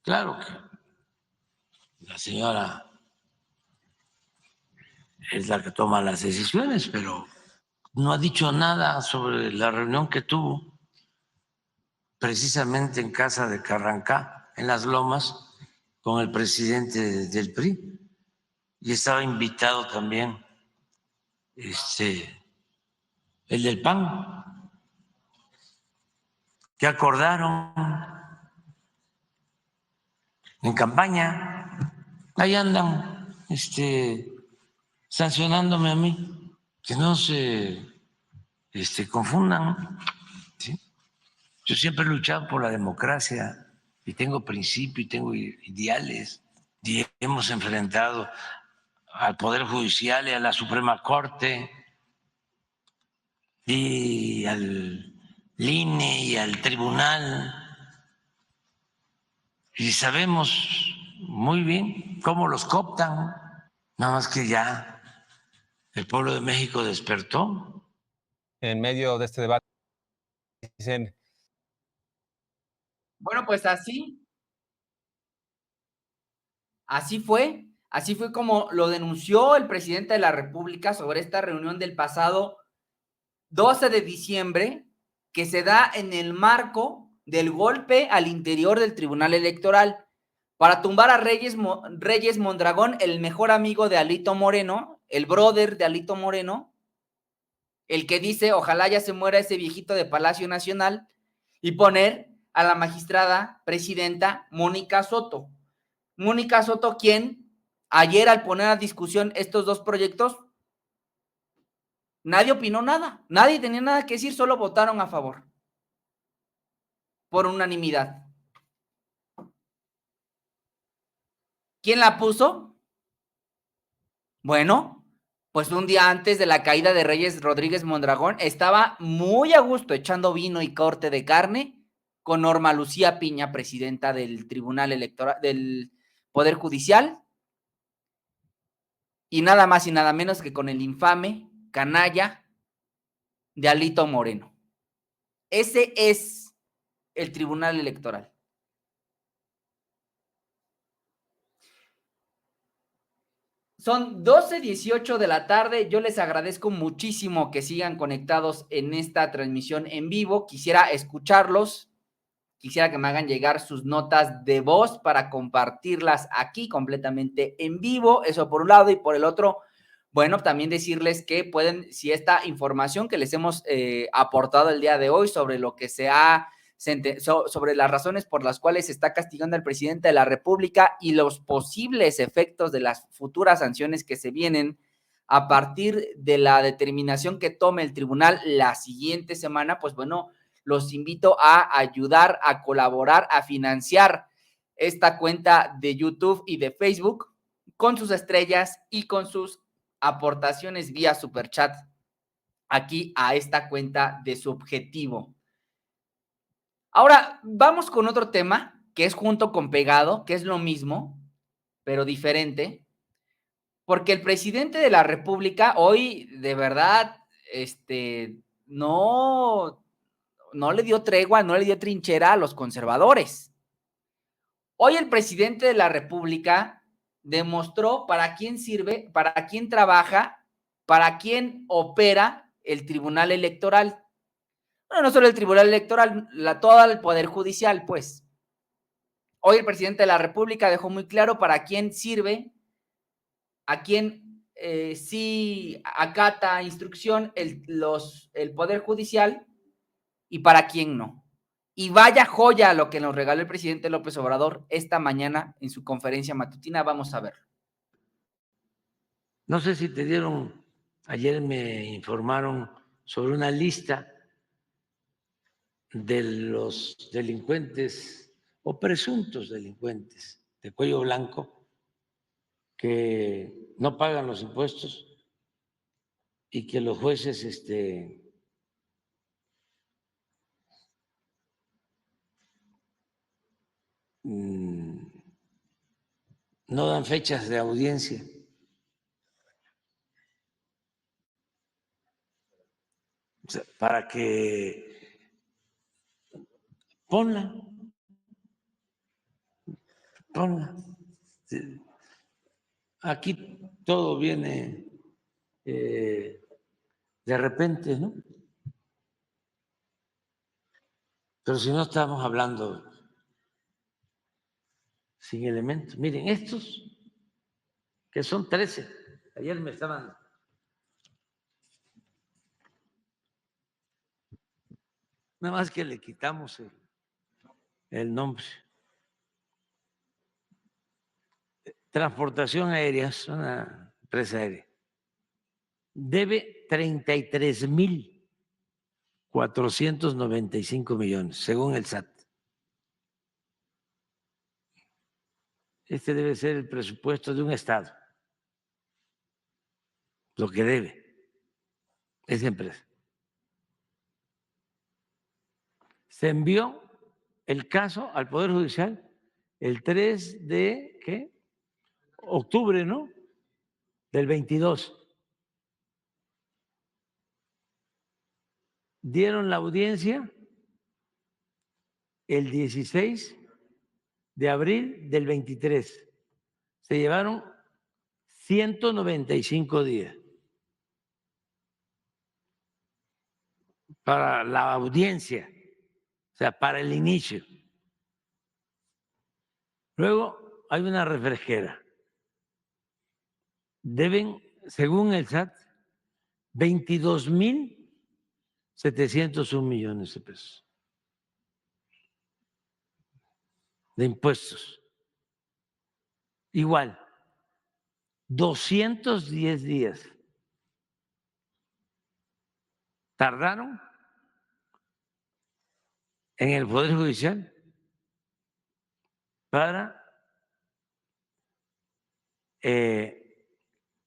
claro que la señora es la que toma las decisiones, pero no ha dicho nada sobre la reunión que tuvo precisamente en casa de Carrancá, en Las Lomas, con el presidente del PRI. Y estaba invitado también el del PAN, que acordaron en campaña. Ahí andan sancionándome a mí, que no se confundan, ¿sí? Yo siempre he luchado por la democracia y tengo principios y tengo ideales, y hemos enfrentado al Poder Judicial y a la Suprema Corte y al INE y al Tribunal, y sabemos muy bien cómo los cooptan, nada más que ya el pueblo de México despertó. En medio de este debate dicen... Bueno, pues así fue como lo denunció el presidente de la República sobre esta reunión del pasado 12 de diciembre, que se da en el marco del golpe al interior del Tribunal Electoral para tumbar a Reyes Mondragón, el mejor amigo de Alito Moreno, el brother de Alito Moreno, el que dice, ojalá ya se muera ese viejito de Palacio Nacional, y poner a la magistrada presidenta Mónica Soto. Mónica Soto, quien ayer al poner a discusión estos dos proyectos, nadie opinó nada, nadie tenía nada que decir, solo votaron a favor, por unanimidad. ¿Quién la puso? Bueno, pues un día antes de la caída de Reyes Rodríguez Mondragón, estaba muy a gusto echando vino y corte de carne con Norma Lucía Piña, presidenta del Tribunal Electoral, del Poder Judicial, y nada más y nada menos que con el infame canalla de Alito Moreno. Ese es el Tribunal Electoral. Son 12:18 de la tarde. Yo les agradezco muchísimo que sigan conectados en esta transmisión en vivo. Quisiera escucharlos. Quisiera que me hagan llegar sus notas de voz para compartirlas aquí completamente en vivo. Eso por un lado. Y por el otro, bueno, también decirles que pueden, si esta información que les hemos aportado el día de hoy sobre lo que sobre las razones por las cuales se está castigando al presidente de la República y los posibles efectos de las futuras sanciones que se vienen a partir de la determinación que tome el tribunal la siguiente semana, pues bueno, los invito a ayudar, a colaborar, a financiar esta cuenta de YouTube y de Facebook con sus estrellas y con sus aportaciones vía Superchat aquí a esta cuenta de Subjetivo. Ahora, vamos con otro tema que es junto con pegado, que es lo mismo, pero diferente, porque el presidente de la República hoy, de verdad, no le dio tregua, no le dio trinchera a los conservadores. Hoy el presidente de la República demostró para quién sirve, para quién trabaja, para quién opera el Tribunal Electoral. Bueno, no solo el Tribunal Electoral, todo el Poder Judicial, pues. Hoy el presidente de la República dejó muy claro para quién sirve, a quién sí acata instrucción el Poder Judicial y para quién no. Y vaya joya lo que nos regaló el presidente López Obrador esta mañana en su conferencia matutina. Vamos a verlo. No sé si te dieron, ayer me informaron sobre una lista de los delincuentes o presuntos delincuentes de cuello blanco que no pagan los impuestos y que los jueces no dan fechas de audiencia. O sea, para que ponla. Aquí todo viene de repente, ¿no? Pero si no estamos hablando sin elementos. Miren, estos que son 13, ayer me estaban... Nada más que le quitamos el nombre. Transportación Aérea, es una empresa aérea. Debe 33,495 millones, según el SAT. Este debe ser el presupuesto de un estado, lo que debe esa empresa. Se envió el caso al Poder Judicial el 3 de octubre, ¿no? Del 22. Dieron la audiencia el 16 de abril del 23. Se llevaron 195 días para la audiencia, o sea, para el inicio. Luego hay una refresquera. Deben, según el SAT, 22,701 millones de pesos de impuestos. Igual, 210 días tardaron en el Poder Judicial para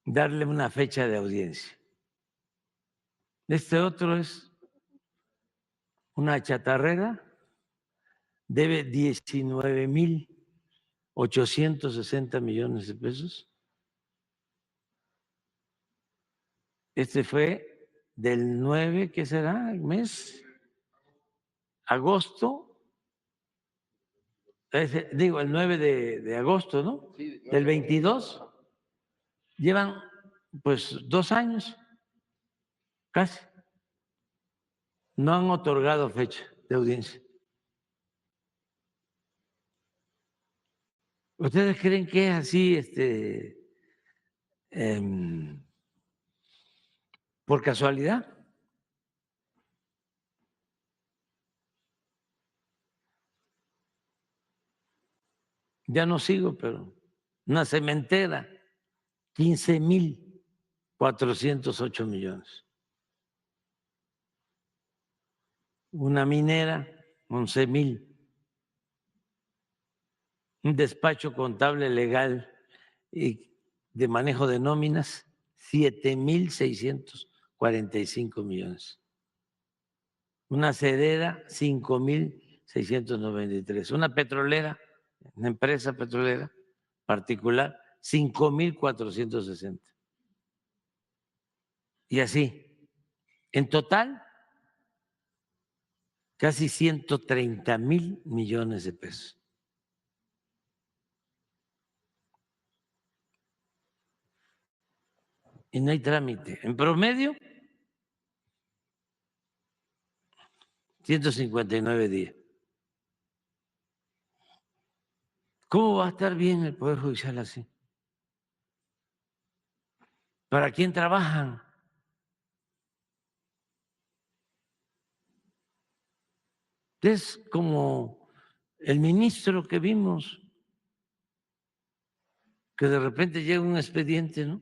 darle una fecha de audiencia. Este otro es una chatarrera, debe 19,860 millones de pesos. Este fue del 9, ¿qué será? El mes, agosto, digo, el 9 de agosto, ¿no? Del 22. Llevan pues 2 años, casi. No han otorgado fecha de audiencia. ¿Ustedes creen que es así, por casualidad? Ya no sigo, pero una cementera, 15,408 millones. Una minera, 11,000. Un despacho contable legal y de manejo de nóminas, 7,645 millones. Una acerera, 5,693. Una petrolera, una empresa petrolera particular, 5,460. Y así, en total, casi 130,000 millones de pesos. Y no hay trámite. En promedio, 159 días. ¿Cómo va a estar bien el Poder Judicial así? ¿Para quién trabajan? Es como el ministro que vimos, que de repente llega un expediente, ¿no?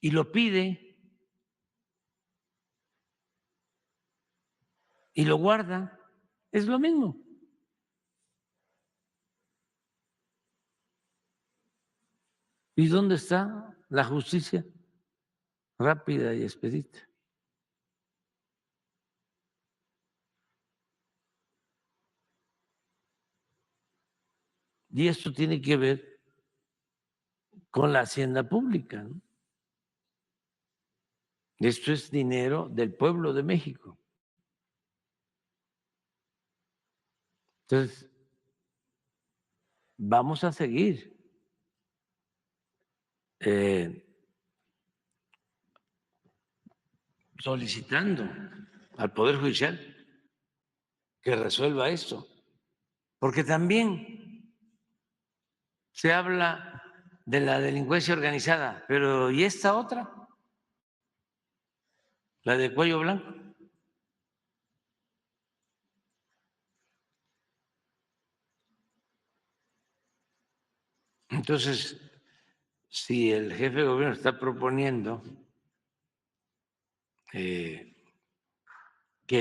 Y lo pide y lo guarda. Es lo mismo. ¿Y dónde está la justicia rápida y expedita? Y esto tiene que ver con la hacienda pública, ¿no? Esto es dinero del pueblo de México. Entonces, vamos a seguir solicitando al Poder Judicial que resuelva esto, porque también se habla de la delincuencia organizada, pero ¿y esta otra? La de cuello blanco. Entonces, si el jefe de gobierno está proponiendo que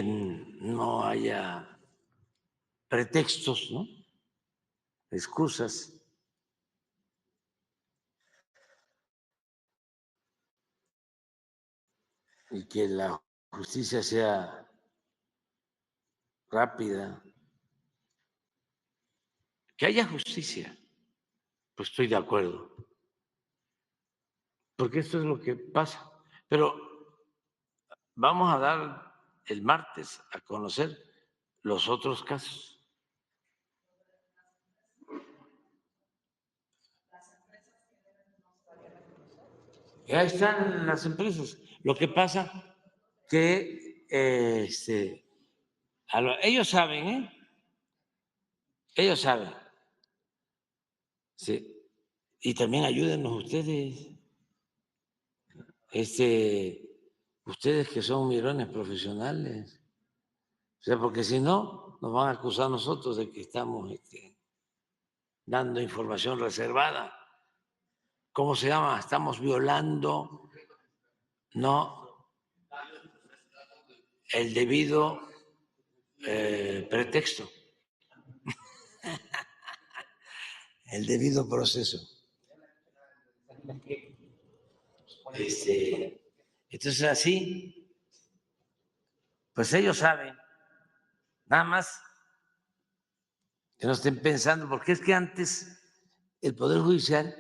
no haya pretextos, ¿no? Excusas, y que la justicia sea rápida, que haya justicia, pues estoy de acuerdo, porque esto es lo que pasa. Pero vamos a dar el martes a conocer los otros casos. Ya están las empresas. Lo que pasa que ellos saben, ¿eh? Ellos saben. Sí. Y también ayúdenos ustedes. Ustedes que son mirones profesionales. O sea, porque si no, nos van a acusar nosotros de que estamos dando información reservada. ¿Cómo se llama? Estamos violando, no, el debido pretexto, el debido proceso. Entonces así, pues ellos saben, nada más que no estén pensando, porque es que antes el Poder Judicial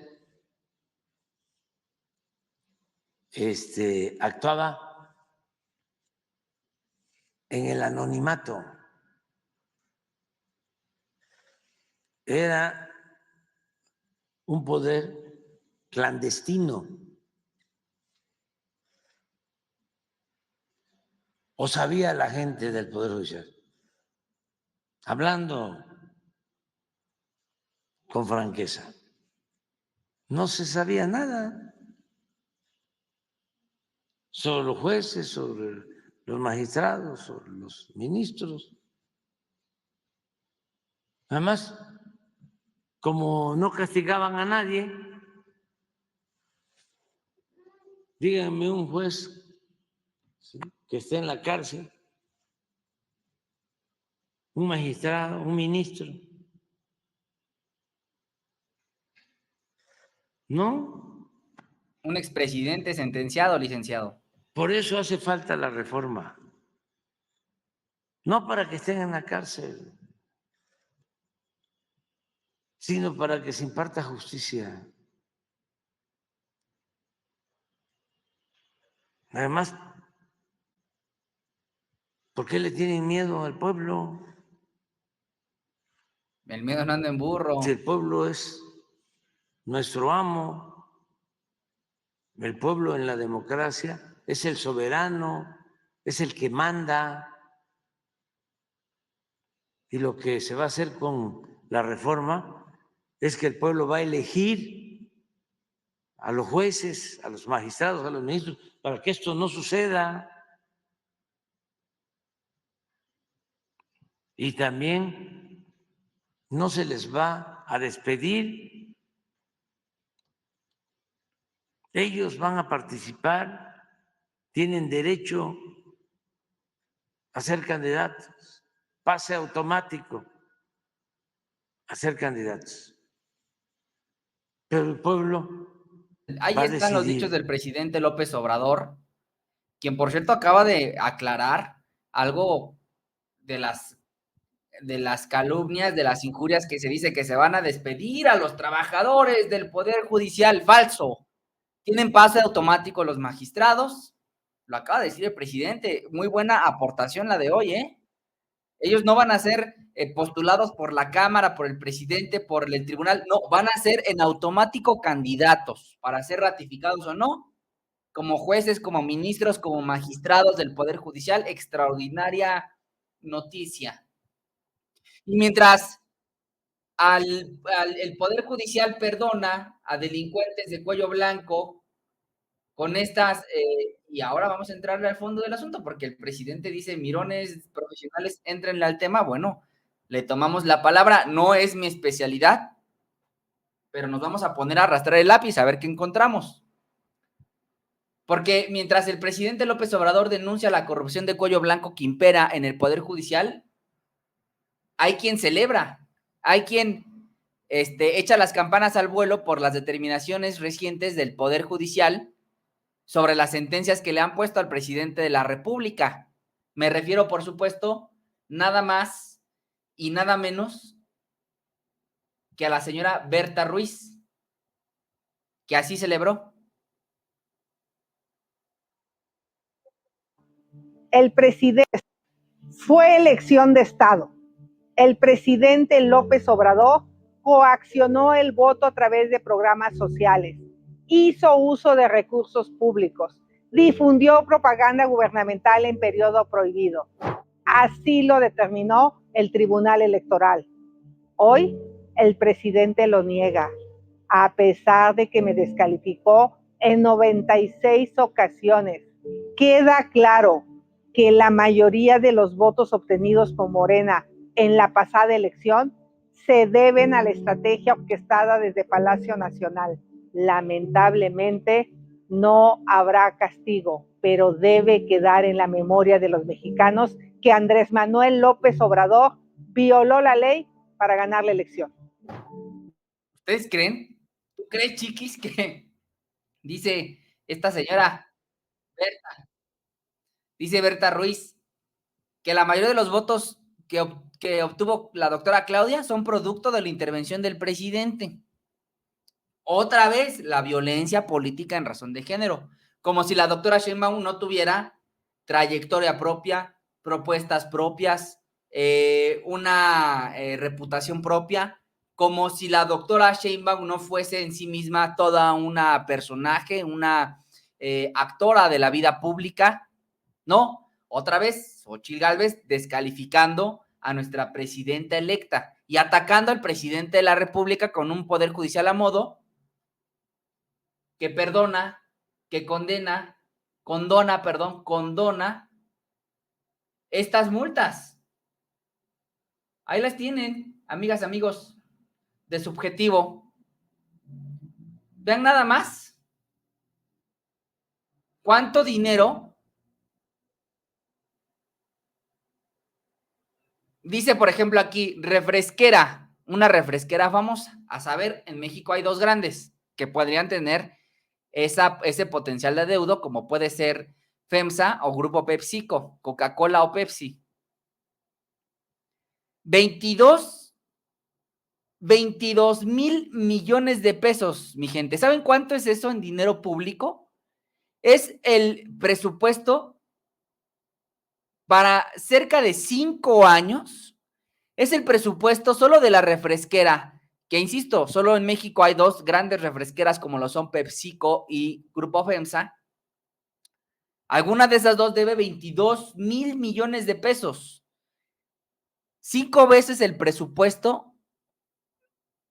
actuaba en el anonimato. Era un poder clandestino. ¿O sabía la gente del Poder Judicial? Hablando con franqueza, no se sabía nada sobre los jueces, sobre los magistrados, sobre los ministros. Además, como no castigaban a nadie, díganme un juez, ¿sí?, que esté en la cárcel, un magistrado, un ministro. ¿No? Un expresidente sentenciado, licenciado. Por eso hace falta la reforma. No para que estén en la cárcel, sino para que se imparta justicia. Además, ¿por qué le tienen miedo al pueblo? El miedo no anda en burro. Si el pueblo es nuestro amo, el pueblo en la democracia es el soberano, es el que manda. Y lo que se va a hacer con la reforma es que el pueblo va a elegir a los jueces, a los magistrados, a los ministros, para que esto no suceda. Y también no se les va a despedir. Ellos van a participar, tienen derecho a ser candidatos, pase automático a ser candidatos. Pero el pueblo Ahí va a están los dichos decidir. del presidente López Obrador, quien por cierto acaba de aclarar algo de las calumnias, de las injurias que se dice que se van a despedir a los trabajadores del Poder Judicial. Falso. Tienen pase automático los magistrados. Lo acaba de decir el presidente. Muy buena aportación la de hoy, ¿eh? Ellos no van a ser postulados por la Cámara, por el presidente, por el tribunal. No, van a ser en automático candidatos para ser ratificados o no, como jueces, como ministros, como magistrados del Poder Judicial. Extraordinaria noticia. Y mientras el Poder Judicial perdona a delincuentes de cuello blanco con estas, y ahora vamos a entrarle al fondo del asunto, porque el presidente dice, mirones profesionales, éntrenle al tema. Bueno, le tomamos la palabra, no es mi especialidad, pero nos vamos a poner a arrastrar el lápiz a ver qué encontramos. Porque mientras el presidente López Obrador denuncia la corrupción de cuello blanco que impera en el Poder Judicial, hay quien celebra, hay quien echa las campanas al vuelo por las determinaciones recientes del Poder Judicial sobre las sentencias que le han puesto al presidente de la República. Me refiero, por supuesto, nada más y nada menos que a la señora Berta Ruiz, que así celebró. El presidente fue elección de Estado. El presidente López Obrador coaccionó el voto a través de programas sociales, hizo uso de recursos públicos, difundió propaganda gubernamental en periodo prohibido. Así lo determinó el Tribunal Electoral. Hoy el presidente lo niega, a pesar de que me descalificó en 96 ocasiones. Queda claro que la mayoría de los votos obtenidos por Morena en la pasada elección se deben a la estrategia orquestada desde Palacio Nacional. Lamentablemente no habrá castigo, pero debe quedar en la memoria de los mexicanos que Andrés Manuel López Obrador violó la ley para ganar la elección. ¿Ustedes creen? ¿Tú crees, Chiquis, que dice esta señora Berta, dice Berta Ruiz, que la mayoría de los votos que obtuvo la doctora Claudia son producto de la intervención del presidente? Otra vez, la violencia política en razón de género, como si la doctora Sheinbaum no tuviera trayectoria propia, propuestas propias, una reputación propia, como si la doctora Sheinbaum no fuese en sí misma toda una personaje, una actora de la vida pública. No, otra vez, Xóchitl Gálvez descalificando a nuestra presidenta electa y atacando al presidente de la República con un poder judicial a modo que perdona, que condona estas multas. Ahí las tienen, amigas, amigos, de Subjetivo. Vean nada más cuánto dinero. Dice, por ejemplo, aquí, refresquera, una refresquera famosa. A saber, en México hay dos grandes que podrían tener ese potencial de adeudo, como puede ser FEMSA o Grupo PepsiCo, Coca-Cola o Pepsi. 22 mil millones de pesos, mi gente. ¿Saben cuánto es eso en dinero público? Es el presupuesto para cerca de 5 años. Es el presupuesto solo de la refresquera, que insisto, solo en México hay dos grandes refresqueras como lo son PepsiCo y Grupo FEMSA. Alguna de esas dos debe 22,000 millones de pesos. 5 veces el presupuesto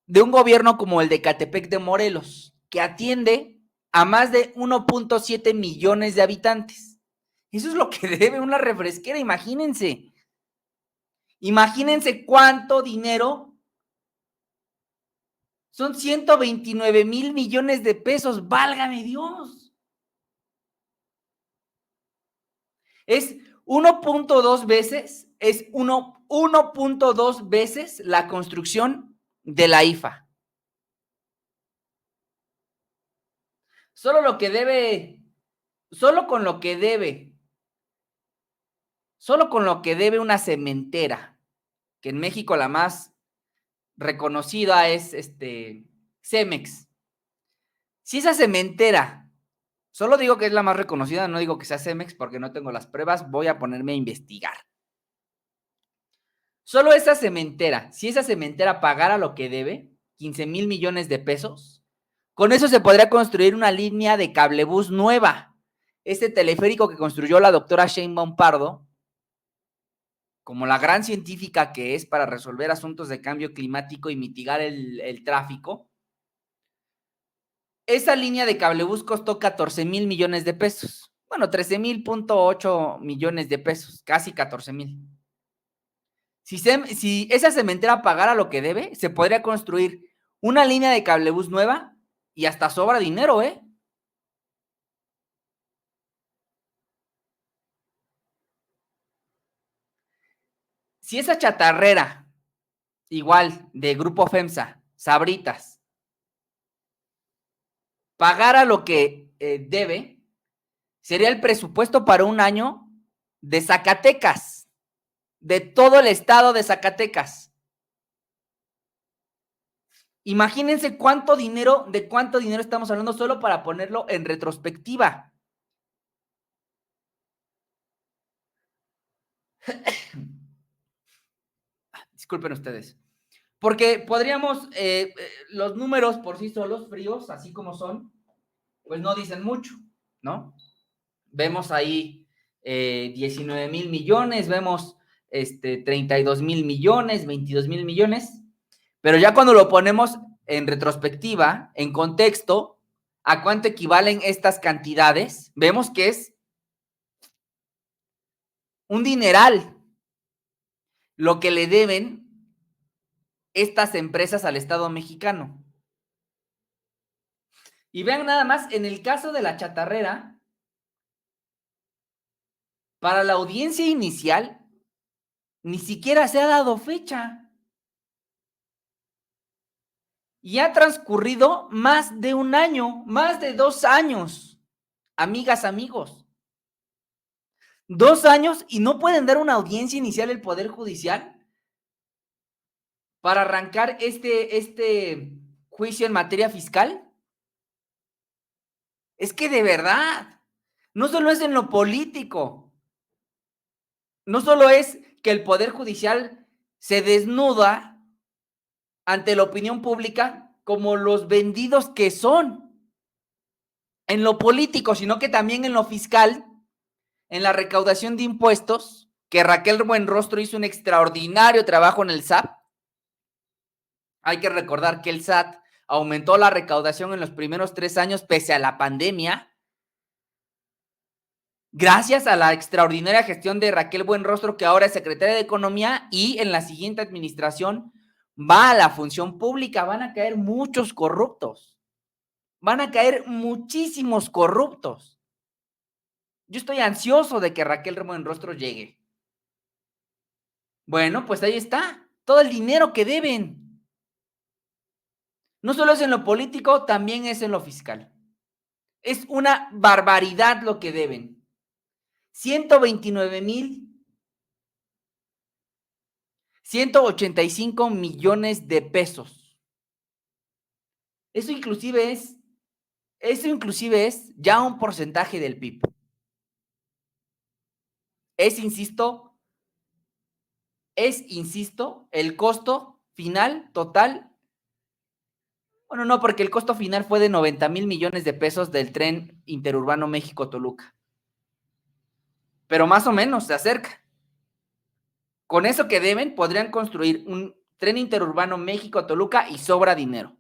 de un gobierno como el de Ecatepec de Morelos, que atiende a más de 1.7 millones de habitantes. Eso es lo que debe una refresquera, imagínense. Imagínense cuánto dinero. Son 129,000 millones de pesos, válgame Dios. Es 1.2 veces, es 1.2 veces la construcción de la IFA. Solo con lo que debe una cementera, que en México la más reconocida es Cemex. Si esa cementera, solo digo que es la más reconocida, no digo que sea Cemex porque no tengo las pruebas, voy a ponerme a investigar. Solo esa cementera, si esa cementera pagara lo que debe, 15,000 millones de pesos, con eso se podría construir una línea de cablebús nueva. Este teleférico que construyó la doctora Sheinbaum Pardo, como la gran científica que es para resolver asuntos de cambio climático y mitigar el tráfico, esa línea de cablebús costó 14,000 millones de pesos. Bueno, 13,000.8 millones de pesos, casi 14,000. Si esa cementera pagara lo que debe, se podría construir una línea de cablebús nueva y hasta sobra dinero, ¿eh? Si esa chatarrera, igual, de Grupo FEMSA, Sabritas, pagara lo que debe, sería el presupuesto para un año de Zacatecas, de todo el estado de Zacatecas. Imagínense de cuánto dinero estamos hablando solo para ponerlo en retrospectiva. Disculpen ustedes. Porque podríamos, los números por sí solos, fríos, así como son, pues no dicen mucho, ¿no? Vemos ahí 19,000 millones, vemos 32,000 millones, 22,000 millones, pero ya cuando lo ponemos en retrospectiva, en contexto, a cuánto equivalen estas cantidades, vemos que es un dineral lo que le deben estas empresas al Estado mexicano. Y vean nada más, en el caso de la chatarrera, para la audiencia inicial, ni siquiera se ha dado fecha. Y ha transcurrido más de un año, más de 2 años, amigas, amigos. 2 años y no pueden dar una audiencia inicial el Poder Judicial para arrancar este juicio en materia fiscal. Es que de verdad, no solo es en lo político, no solo es que el Poder Judicial se desnuda ante la opinión pública como los vendidos que son en lo político, sino que también en lo fiscal, en la recaudación de impuestos, que Raquel Buenrostro hizo un extraordinario trabajo en el SAT. Hay que recordar que el SAT aumentó la recaudación en los primeros 3 años pese a la pandemia, gracias a la extraordinaria gestión de Raquel Buenrostro, que ahora es secretaria de Economía, y en la siguiente administración va a la función pública. Van a caer muchos corruptos, van a caer muchísimos corruptos. Yo estoy ansioso de que Raquel Buenrostro llegue. Bueno, pues ahí está, todo el dinero que deben. No solo es en lo político, también es en lo fiscal. Es una barbaridad lo que deben. 129,185 millones de pesos. Eso inclusive es ya un porcentaje del PIB. Insisto, el costo final total. Bueno, no, porque el costo final fue de 90,000 millones de pesos del tren interurbano México-Toluca. pero más o menos se acerca. Con eso que deben, podrían construir un tren interurbano México-Toluca y sobra dinero.